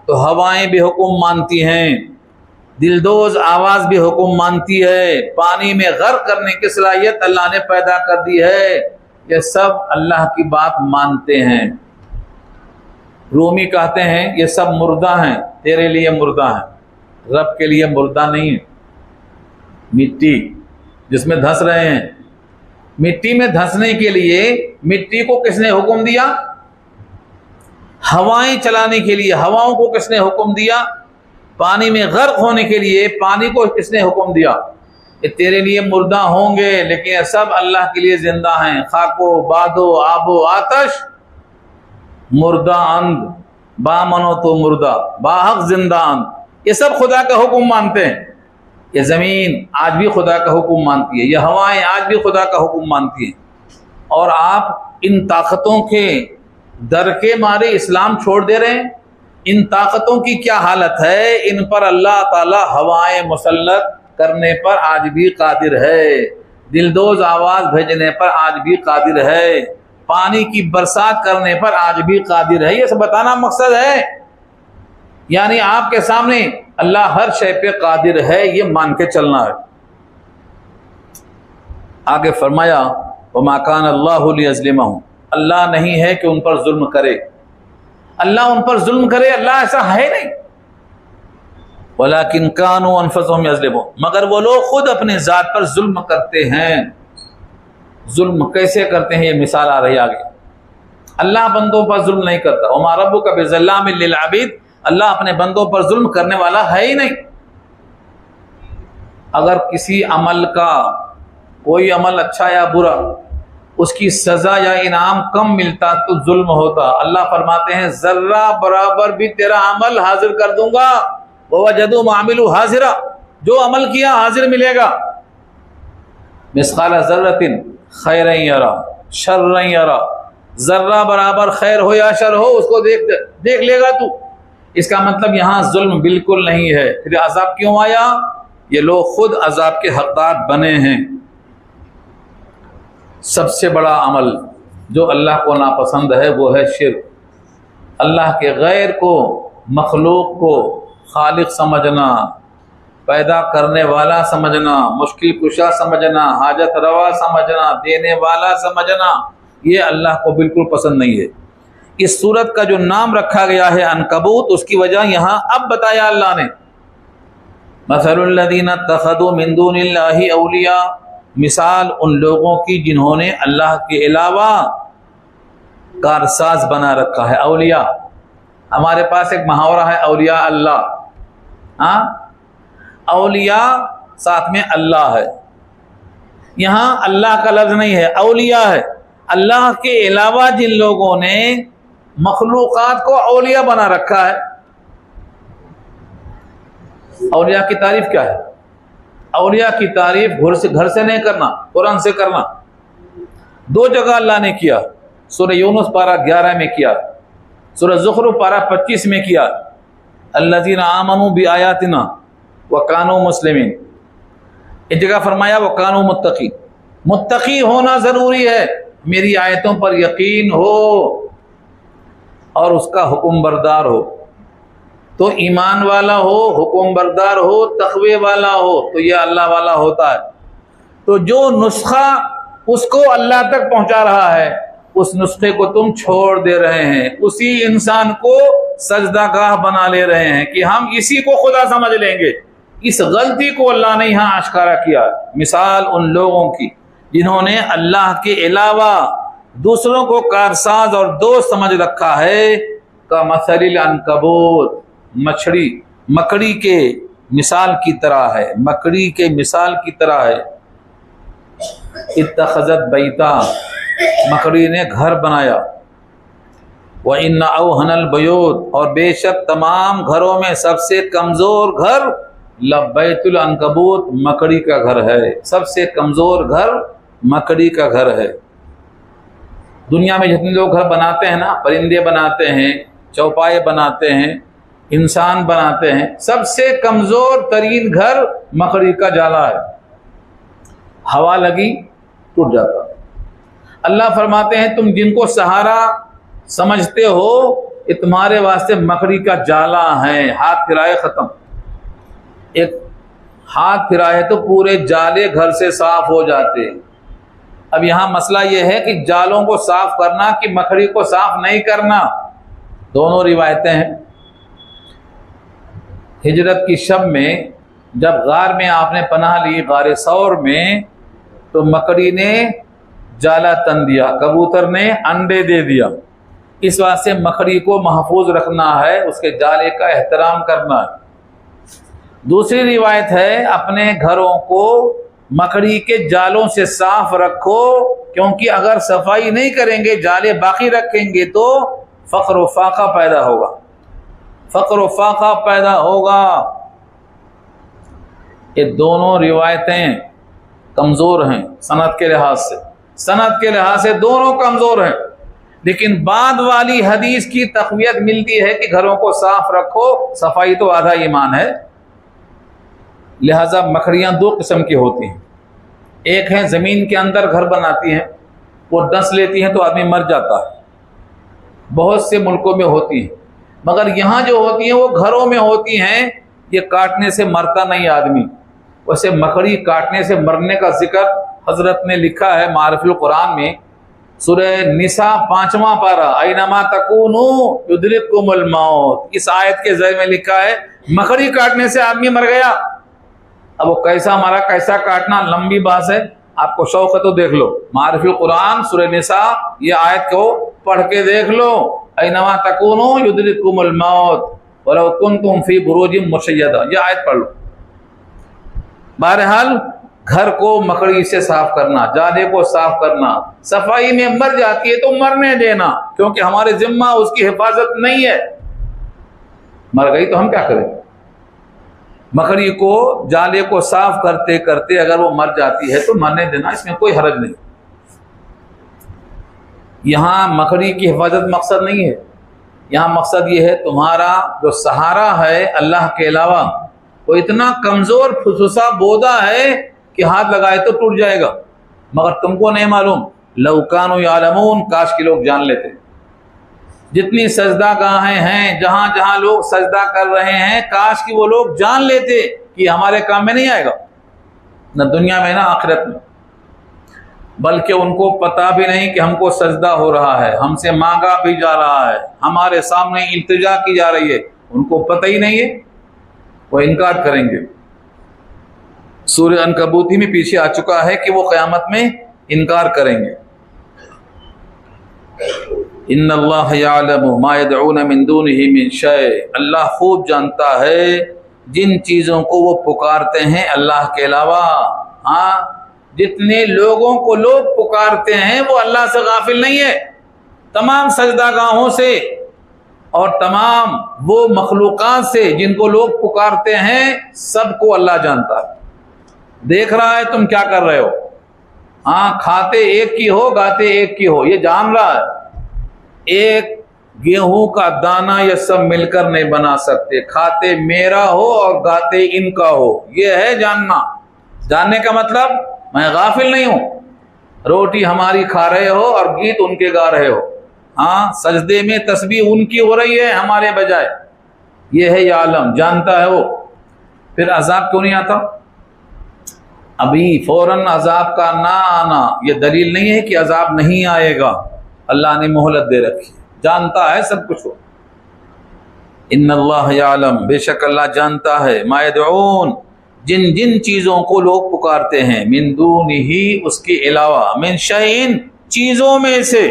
Speaker 1: तो हवाएं भी हुक्म मानती हैं, दिलदोज आवाज भी हुक्म मानती है। पानी में गर्क करने की सलाहियत अल्लाह ने पैदा कर दी है। ये सब अल्लाह की बात मानते हैं। रूमी कहते हैं ये सब मुर्दा हैं, तेरे लिए मुर्दा हैं, रब के लिए मुर्दा नहीं है। मिट्टी जिसमें धंस रहे हैं, मिट्टी में धंसने के लिए मिट्टी को किसने हुक्म दिया? हवाएं चलाने के लिए हवाओं को किसने हुक्म दिया? पानी में गर्क होने के लिए पानी को किसने हुक्म दिया? ये तेरे लिए मुर्दा होंगे, लेकिन ये सब अल्लाह के लिए जिंदा हैं। खाको बादो आबो आतश, मुर्दा अंद, बामनो तो मुर्दा, बाहक जिंदा अंद, ये सब खुदा का हुक्म मानते हैं। ये ज़मीन आज भी खुदा का हुक्म मानती है, ये हवाएं आज भी खुदा का हुक्म मानती हैं। और आप इन ताकतों के डर के मारे इस्लाम छोड़ दे रहे हैं। इन ताकतों की क्या हालत है? इन पर अल्लाह ताला हवाएं मुसल्लत करने पर आज भी कादिर है, दिलदोज आवाज भेजने पर आज भी कादिर है, पानी की बरसात करने पर आज भी कादिर है। ये सब बताना मकसद है, यानी आपके सामने अल्लाह हर शय पे कादिर है, ये मान के चलना है। आगे फरमाया वमा कान अल्लाहु लियज़लिमहुम, अल्लाह नहीं है कि उन पर जुल्म करे। अल्लाह उन पर जुल्म करे, अल्लाह ऐसा है नहीं। वलाकिन कानू अनफुसहुम यज़लिमून, मगर वो लोग खुद अपने जात पर जुल्म करते हैं। जुल्म कैसे करते हैं ये मिसाल आ रही आगे। अल्लाह बंदों पर जुल्म नहीं करता। वमा रब्बुका बिज़ल्लामिल लिल अबीद, अल्लाह अपने बंदों पर जुल्म करने वाला है ही नहीं। अगर किसी अमल का, कोई अमल अच्छा या बुरा, उसकी सजा या इनाम कम मिलता तो जुल्म होता। अल्लाह फरमाते हैं जर्रा बराबर भी तेरा अमल हाजिर कर दूंगा। ववजदू मामिलू हाजिरा, जो अमल किया हाजिर मिलेगा। मिसकाल जर्रतिन खैरन यरा शर्रन यरा, जर्रा बराबर खैर हो या शर हो उसको देख लेगा तू। इसका मतलब यहाँ जुल्म बिल्कुल नहीं है। फिर अजाब क्यों आया? ये लोग खुद अजाब के हकदार बने हैं। सबसे बड़ा अमल जो अल्लाह को नापसंद है वो है शिर्क। अल्लाह के गैर को, मखलूक को खालिक समझना, पैदा करने वाला समझना, मुश्किल कुशा समझना, हाजत रवा समझना, देने वाला समझना, ये अल्लाह को बिल्कुल पसंद नहीं है। इस सूरत का जो नाम रखा गया है अनकबूत, उसकी वजह यहाँ अब बताया अल्लाह ने। मसलुल्लज़ीना तख़ज़ू मिन दूनिल्लाहि औलिया, मिसाल उन लोगों की जिन्होंने अल्लाह के अलावा कारसाज बना रखा है। औलिया, हमारे पास एक मुहावरा है औलिया अल्लाह। हाँ, औलिया साथ में अल्लाह है, यहाँ अल्लाह का लफ्ज नहीं है, औलिया है। अल्लाह के अलावा जिन लोगों ने मखलूकात को औलिया बना रखा है। औलिया की तारीफ क्या है? औलिया की तारीफ घर से नहीं करना, कुरान से करना। दो जगह अल्लाह ने किया, सूरह यूनुस पारा 11 में किया, सूरह ज़ुखरुफ पारा 25 में किया। अल्लज़ीना आमनू बि आयातिना व कानू मुस्लिमीन। एक जगह फरमाया व कानू मुत्तकी। मुत्तकी होना ज़रूरी है, मेरी आयतों पर यकीन हो और उसका हुक्म बरदार हो। तो ईमान वाला हो, हुक्म बरदार हो, तक़वे वाला हो, तो यह अल्लाह वाला होता है। तो जो नुस्खा उसको अल्लाह तक पहुंचा रहा है, उस नुस्खे को तुम छोड़ दे रहे हैं, उसी इंसान को सजदागाह बना ले रहे हैं कि हम इसी को खुदा समझ लेंगे। इस गलती को अल्लाह ने यहाँ आश्कारा किया। मिसाल उन लोगों की जिन्होंने अल्लाह के अलावा दूसरों को कारसाज और दोस्त समझ रखा है। का मसलिल अनकबूत, मकड़ी के मिसाल की तरह है, मकड़ी के मिसाल की तरह है। इत्तखज़त बैता, मकड़ी ने घर बनाया। व इन्ना औहनल बयूत, और बेशक तमाम घरों में सबसे कमज़ोर घर लबैतुल अनकबूत, मकड़ी का घर है। सबसे कमज़ोर घर मकड़ी का घर है। दुनिया में जितने लोग घर बनाते हैं ना, परिंदे बनाते हैं, चौपाए बनाते हैं, इंसान बनाते हैं, सबसे कमज़ोर तरीन घर मकड़ी का जाला है। हवा लगी टूट जाता। अल्लाह फरमाते हैं तुम जिनको सहारा समझते हो, ये तुम्हारे वास्ते मकड़ी का जाला है। हाथ फिराए ख़त्म। एक हाथ फिराए तो पूरे जाले घर से साफ हो जाते हैं। अब यहाँ मसला यह है कि जालों को साफ करना कि मकड़ी को साफ नहीं करना, दोनों रिवायतें हैं। हिजरत की शब में जब गार में आपने पनाह ली, गार सौर में, तो मकड़ी ने जाला तन दिया, कबूतर ने अंडे दे दिया। इस वास्ते मकड़ी को महफूज रखना है, उसके जाले का एहतराम करना है। दूसरी रिवायत है अपने घरों को मकड़ी के जालों से साफ रखो, क्योंकि अगर सफाई नहीं करेंगे, जाले बाकी रखेंगे तो फ़क्र व फाका पैदा होगा। फ़क्र व फाका पैदा होगा। ये दोनों रिवायतें कमज़ोर हैं सनद के लिहाज से। सनद के लिहाज से दोनों कमज़ोर हैं, लेकिन बाद वाली हदीस की तक़वियत मिलती है कि घरों को साफ रखो, सफाई तो आधा ईमान है। लिहाजा मकड़ियाँ दो किस्म की होती हैं। एक है ज़मीन के अंदर घर बनाती हैं, वो डस लेती हैं तो आदमी मर जाता है। बहुत से मुल्कों में होती हैं, मगर यहाँ जो होती हैं वो घरों में होती हैं। ये काटने से मरता नहीं आदमी। वैसे मकड़ी काटने से मरने का जिक्र हजरत ने लिखा है मारिफुल कुरान में, सूरह निसा 5वां पारा, ऐनमा तकूनू युद्रिकुमुल मौत। इस आयत के ज़रिए में लिखा है मकड़ी काटने से आदमी मर गया। अब वो कैसा मारा, कैसा काटना, लंबी बात है। आपको शौक है तो देख लो, मारिफुल कुरान सूरह निसा, ये आयत को पढ़ के देख लो। ऐनमा तकूनू युद्रिकुमुल मौत वलौ कुंतुम फी बुरूजिम मुशय्यदा, ये आयत पढ़ लो। बहरहाल घर को मकड़ी से साफ करना, जाले को साफ करना, सफाई में मर जाती है तो मरने देना, क्योंकि हमारे जिम्मा उसकी हिफाजत नहीं है। मर गई तो हम क्या करें? मकड़ी को, जाले को साफ करते करते अगर वो मर जाती है तो मरने देना, इसमें कोई हरज नहीं। यहाँ मकड़ी की हिफाजत मकसद नहीं है। यहाँ मकसद ये है तुम्हारा जो सहारा है अल्लाह के अलावा, वो इतना कमज़ोर फुसफुसा बोदा है कि हाथ लगाए तो टूट जाएगा, मगर तुमको नहीं मालूम लौ कानू यालमून, काश के लोग जान लेते। जितनी सजदा गाहें हैं, जहां जहां लोग सजदा कर रहे हैं, काश कि वो लोग जान लेते कि हमारे काम में नहीं आएगा, न दुनिया में ना आखिरत में। बल्कि उनको पता भी नहीं कि हमको सजदा हो रहा है, हमसे मांगा भी जा रहा है, हमारे सामने इल्तिजा की जा रही है, उनको पता ही नहीं है, वो इनकार करेंगे। सूरह अनकबूती में पीछे आ चुका है कि वो क़यामत में इनकार करेंगे। इन्नल्लाह यअलमु मा यदऊन मिन दूनिही मिन शै, अल्लाह खूब जानता है जिन चीज़ों को वो पुकारते हैं अल्लाह के अलावा। हाँ, जितने लोगों को लोग पुकारते हैं वो अल्लाह से गाफिल नहीं है। तमाम सजदागाहों से और तमाम वो मखलूक़ात से जिनको लोग पुकारते हैं, सबको अल्लाह जानता है, देख रहा है तुम क्या कर रहे हो। हाँ, खाते एक की हो, गाते एक की हो, ये जान रहा है। एक गेहूं का दाना ये सब मिलकर नहीं बना सकते, खाते मेरा हो और गाते इनका हो, ये है जानना। जानने का मतलब मैं गाफिल नहीं हूं, रोटी हमारी खा रहे हो और गीत उनके गा रहे हो। हाँ, सजदे में तस्बीह उनकी हो रही है हमारे बजाय, ये है या आलम, जानता है वो। फिर अजाब क्यों नहीं आता? अभी फौरन अजाब का ना आना ये दलील नहीं है कि अजाब नहीं आएगा, अल्लाह ने मोहलत दे रखी, जानता है सब कुछ हो। इन्नल्लाह यालम, बेशक अल्लाह जानता है, मा यदऊन, जिन जिन चीज़ों को लोग पुकारते हैं, मिन दूनिही, उसके अलावा, मिन शैइन, चीज़ों में से।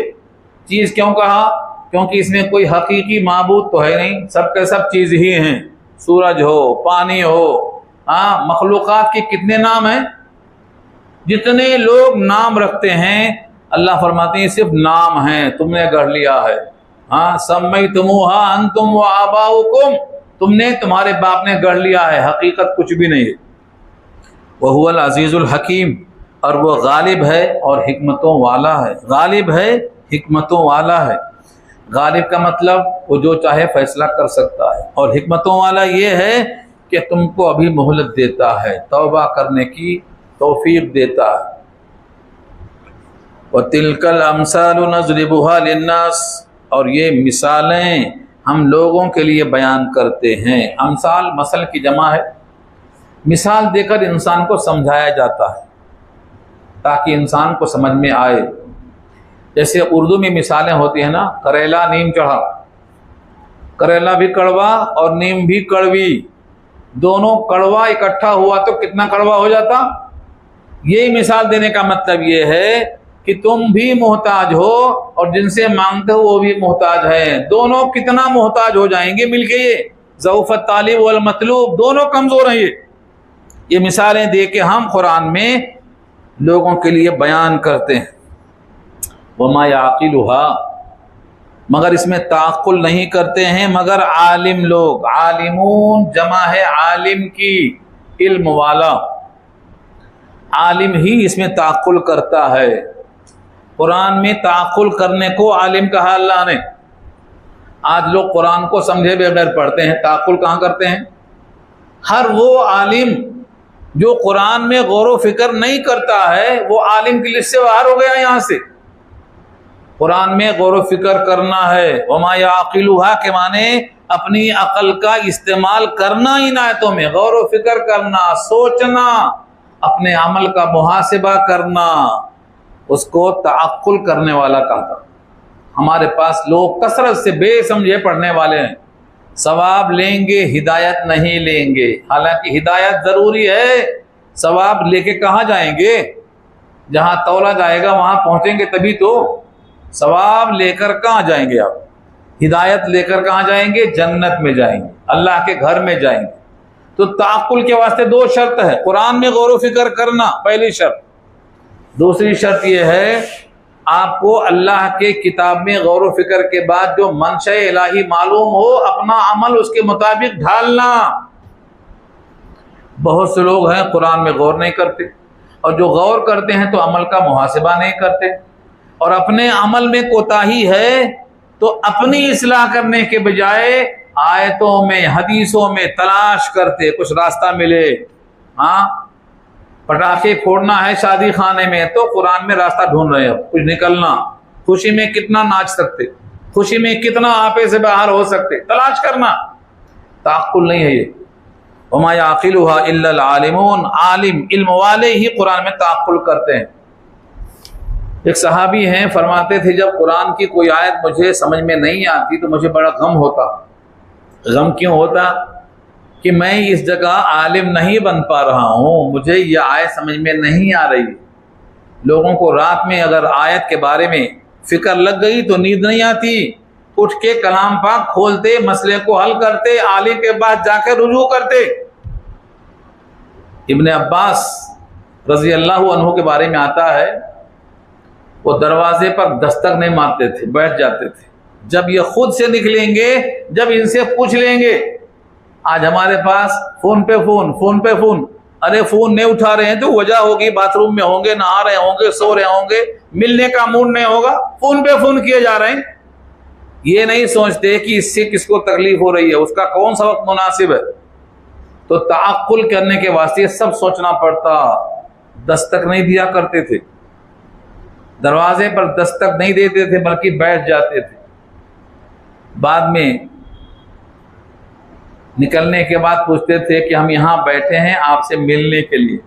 Speaker 1: चीज़ क्यों कहा? क्योंकि इसमें कोई हकीकी माबूद तो है नहीं, सब के सब चीज़ ही हैं। सूरज हो, पानी हो, हाँ, मखलूक़ात के कितने नाम हैं, जितने लोग नाम रखते हैं, अल्लाह फरमाते हैं सिर्फ नाम हैं, तुमने गढ़ लिया है। हाँ, सम्मयतुमूहा अंतुम व आबाउकुम, तुमने, तुम्हारे बाप ने गढ़ लिया है, हकीकत कुछ भी नहीं है। वहुवल अजीजुल हकीम, और वो गालिब है और हिकमतों वाला है। गालिब है, हिकमतों वाला है। गालिब का मतलब वो जो चाहे फैसला कर सकता है, और हिकमतों वाला ये है कि तुमको अभी मोहलत देता है, तौबा करने की तौफीक देता है। व तिलकल अमसालु नज़रिबुहा लिन्नास, और ये मिसालें हम लोगों के लिए बयान करते हैं। अमसाल मसल की जमा है, मिसाल देकर इंसान को समझाया जाता है ताकि इंसान को समझ में आए। जैसे उर्दू में मिसालें होती हैं ना, करेला नीम चढ़ा, करेला भी कड़वा और नीम भी कड़वी, दोनों कड़वा इकट्ठा हुआ तो कितना कड़वा हो जाता। यही मिसाल देने का मतलब ये है कि तुम भी मोहताज हो और जिनसे मांगते हो वो भी मोहताज है, दोनों कितना मोहताज हो जाएंगे मिलके। ये ज़ऊफ़त तालिब वल मतलूब, दोनों कमज़ोर हैं। ये मिसालें दे के हम कुरान में लोगों के लिए बयान करते हैं। वमा याक़िलुहा, मगर इसमें ताक़ुल नहीं करते हैं मगर आलिम लोग। आलिमून जमा है आलिम की, इल्म वाला, आलिम ही इसमें ताक़ुल करता है। कुरान में ताक़ुल करने को आलिम कहा अल्लाह ने। आज लोग कुरान को समझे बगैर पढ़ते हैं, ताक़ुल कहाँ करते हैं। हर वो आलिम जो कुरान में गौर व फिक्र नहीं करता है, वो आलिम की लिस्ट से बाहर हो गया। यहाँ से कुरान में गौर व फिक्र करना है। वमा याक़िलुहा के माने अपनी अकल का इस्तेमाल करना, इन आयतों में गौर व फिक्र करना, सोचना, अपने अमल का मुहासिबा करना, उसको ताक़ुल करने वाला कहा था। हमारे पास लोग कसरत से बेसमझे पढ़ने वाले हैं, सवाब लेंगे हिदायत नहीं लेंगे। हालांकि हिदायत ज़रूरी है, सवाब लेके कहाँ जाएंगे, जहाँ तौला जाएगा वहाँ पहुँचेंगे तभी तो। सवाब लेकर कहाँ जाएंगे आप, हिदायत लेकर कहाँ जाएंगे, जन्नत में जाएंगे, अल्लाह के घर में जाएंगे। तो ताक़ुल के वास्ते दो शर्त है, कुरान में गौर व फिक्र करना पहली शर्त, दूसरी शर्त यह है आपको अल्लाह के किताब में गौर व फिक्र के बाद जो मंशा इलाही मालूम हो, अपना अमल उसके मुताबिक ढालना। बहुत से लोग हैं कुरान में गौर नहीं करते, और जो गौर करते हैं तो अमल का मुहासिबा नहीं करते, और अपने अमल में कोताही है तो अपनी इस्लाह करने के बजाय आयतों में हदीसों में तलाश करते कुछ रास्ता मिले। हाँ, पटाखे फोड़ना है शादी खाने में तो कुरान में रास्ता ढूंढ रहे हैं, कुछ निकलना, खुशी में कितना नाच सकते, खुशी में कितना आपे से बाहर हो सकते, तलाश करना। ताक़ुल नहीं है ये। वमा याक़िलुहा इल्लल आलिमून, आलिम इल्म वाले ही कुरान में ताक़ुल करते हैं। एक सहाबी हैं, फरमाते थे जब कुरान की कोई आयत मुझे समझ में नहीं आती तो मुझे बड़ा गम होता। गम क्यों होता? कि मैं इस जगह आलिम नहीं बन पा रहा हूँ, मुझे यह आयत समझ में नहीं आ रही। लोगों को रात में अगर आयत के बारे में फिक्र लग गई तो नींद नहीं आती, उठ के कलाम पाक खोलते, मसले को हल करते, आलिम के पास जाकर रुजू करते। इब्ने अब्बास रजी अल्लाह अन्हु के बारे में आता है, वो दरवाजे पर दस्तक नहीं मारते थे, बैठ जाते थे। जब ये खुद से निकलेंगे, जब इनसे पूछ लेंगे। आज हमारे पास फोन पे फोन, फोन पे फोन, अरे फोन नहीं उठा रहे हैं तो वजह होगी, बाथरूम में होंगे, नहा रहे होंगे, सो रहे होंगे, मिलने का मूड नहीं होगा, फोन पे फोन किए जा रहे हैं। ये नहीं सोचते कि इससे किसको तकलीफ हो रही है, उसका कौन सा वक्त मुनासिब है। तो ताक़ुल करने के वास्ते सब सोचना पड़ता। दस्तक नहीं दिया करते थे, दरवाजे पर दस्तक नहीं देते थे, बल्कि बैठ जाते थे। बाद में निकलने के बाद पूछते थे कि हम यहाँ बैठे हैं आपसे मिलने के लिए,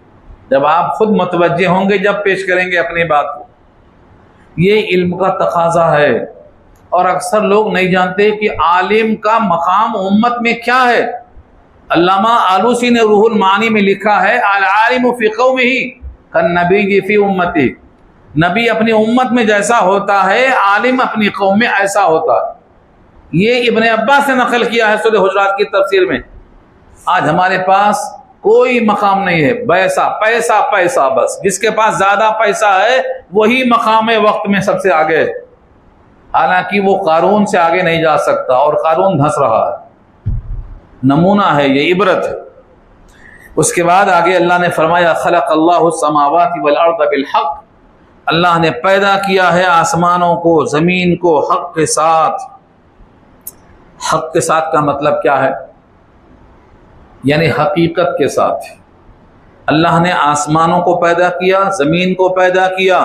Speaker 1: जब आप खुद मुतवज्जे होंगे, जब पेश करेंगे अपनी बात को। ये इल्म का तकाजा है। और अक्सर लोग नहीं जानते कि आलिम का मकाम उम्मत में क्या है। अल्लामा आलूसी ने रूहुल मानी में लिखा है, अल आलिम फी कौमिही कन्नबी फी उम्मती। नबी अपनी उम्मत में जैसा होता है, आलिम अपनी कौम में ऐसा होता है। ये इब्ने अब्बास ने नकल किया है सूरह हुजरात की तफसीर में। आज हमारे पास कोई मकाम नहीं है, पैसा पैसा पैसा, बस जिसके पास ज्यादा पैसा है वही मकाम वक्त में सबसे आगे है। हालांकि वो कारून से आगे नहीं जा सकता, और कारून धंस रहा है। नमूना है ये, इबरत है। उसके बाद आगे अल्लाह ने फरमाया, खलक़ल्लाहु समावाति वल अर्द बिल हक़। अल्लाह ने पैदा किया है आसमानों को, जमीन को हक के साथ। हक के साथ का मतलब क्या है? यानी हकीकत के साथ। अल्लाह ने आसमानों को पैदा किया, जमीन को पैदा किया,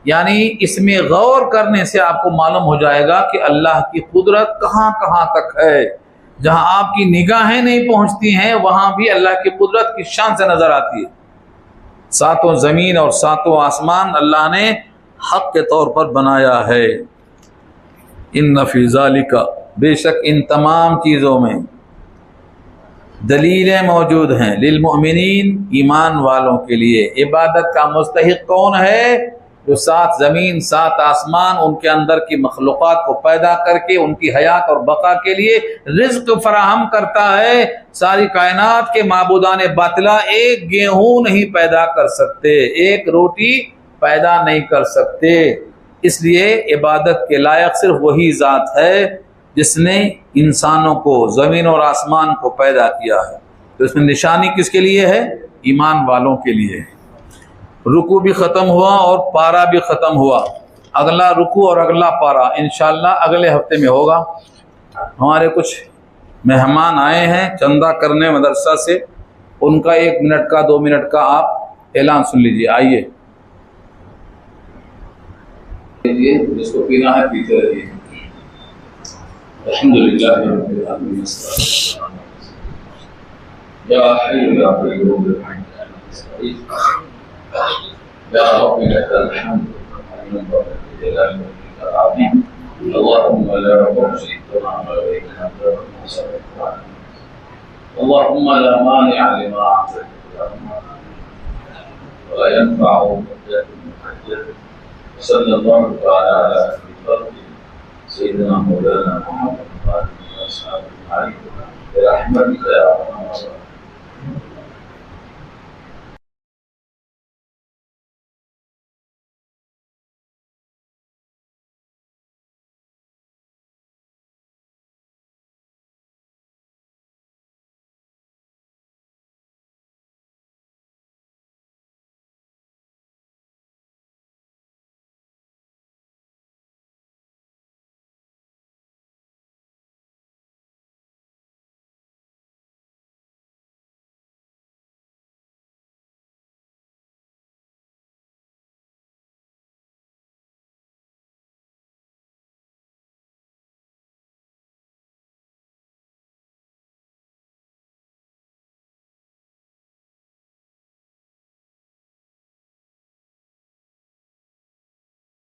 Speaker 1: यानी इसमें गौर करने से आपको मालूम हो जाएगा कि अल्लाह की कुदरत कहाँ कहाँ तक है। जहाँ आपकी निगाहें नहीं पहुँचती हैं, वहाँ भी अल्लाह की कुदरत की शान से नजर आती है। सातों जमीन और सातों आसमान अल्लाह ने हक के तौर पर बनाया है। इन्न फी ज़ालिका, बेशक इन तमाम चीज़ों में दलीलें मौजूद हैं, लिल मुमिनीन, ईमान वालों के लिए। इबादत का मुस्तहिक कौन है? जो सात ज़मीन सात आसमान, उनके अंदर की मखलूक़ात को पैदा करके उनकी हयात और बका के लिए रिज़्क़ फराहम करता है। सारी कायनात के माबूदान बातिला एक गेहूं नहीं पैदा कर सकते, एक रोटी पैदा नहीं कर सकते। इसलिए इबादत के लायक सिर्फ वही ज़ात है जिसने इंसानों को, ज़मीन और आसमान को पैदा किया है। तो इसमें निशानी किसके लिए है? ईमान वालों के लिए है। रुकू भी ख़त्म हुआ और पारा भी ख़त्म हुआ। अगला रुकू और अगला पारा इंशाअल्लाह अगले हफ्ते में होगा। हमारे कुछ मेहमान आए हैं चंदा करने मदरसा से, उनका 1 मिनट का 2 मिनट का आप ऐलान सुन लीजिए। आइए, जिसको पीना है पीते रहिए। अल्हम्दुलिल्लाह रब्बिल आलमीन, या हय्यु या क़य्यूम या रब्बी लकल हम्द अल्लाहुम्मा ला मुहसिना अल्लाहुम्मा ला मानिअ लिमा अअतैता व ला यनफअु सल्लल्लाहु तआला अला सय्यिदना मौलाना मुहम्मद व आलिहि व अस्हाबिहि अजमईन बिरहमतिका या अरहमर राहिमीन।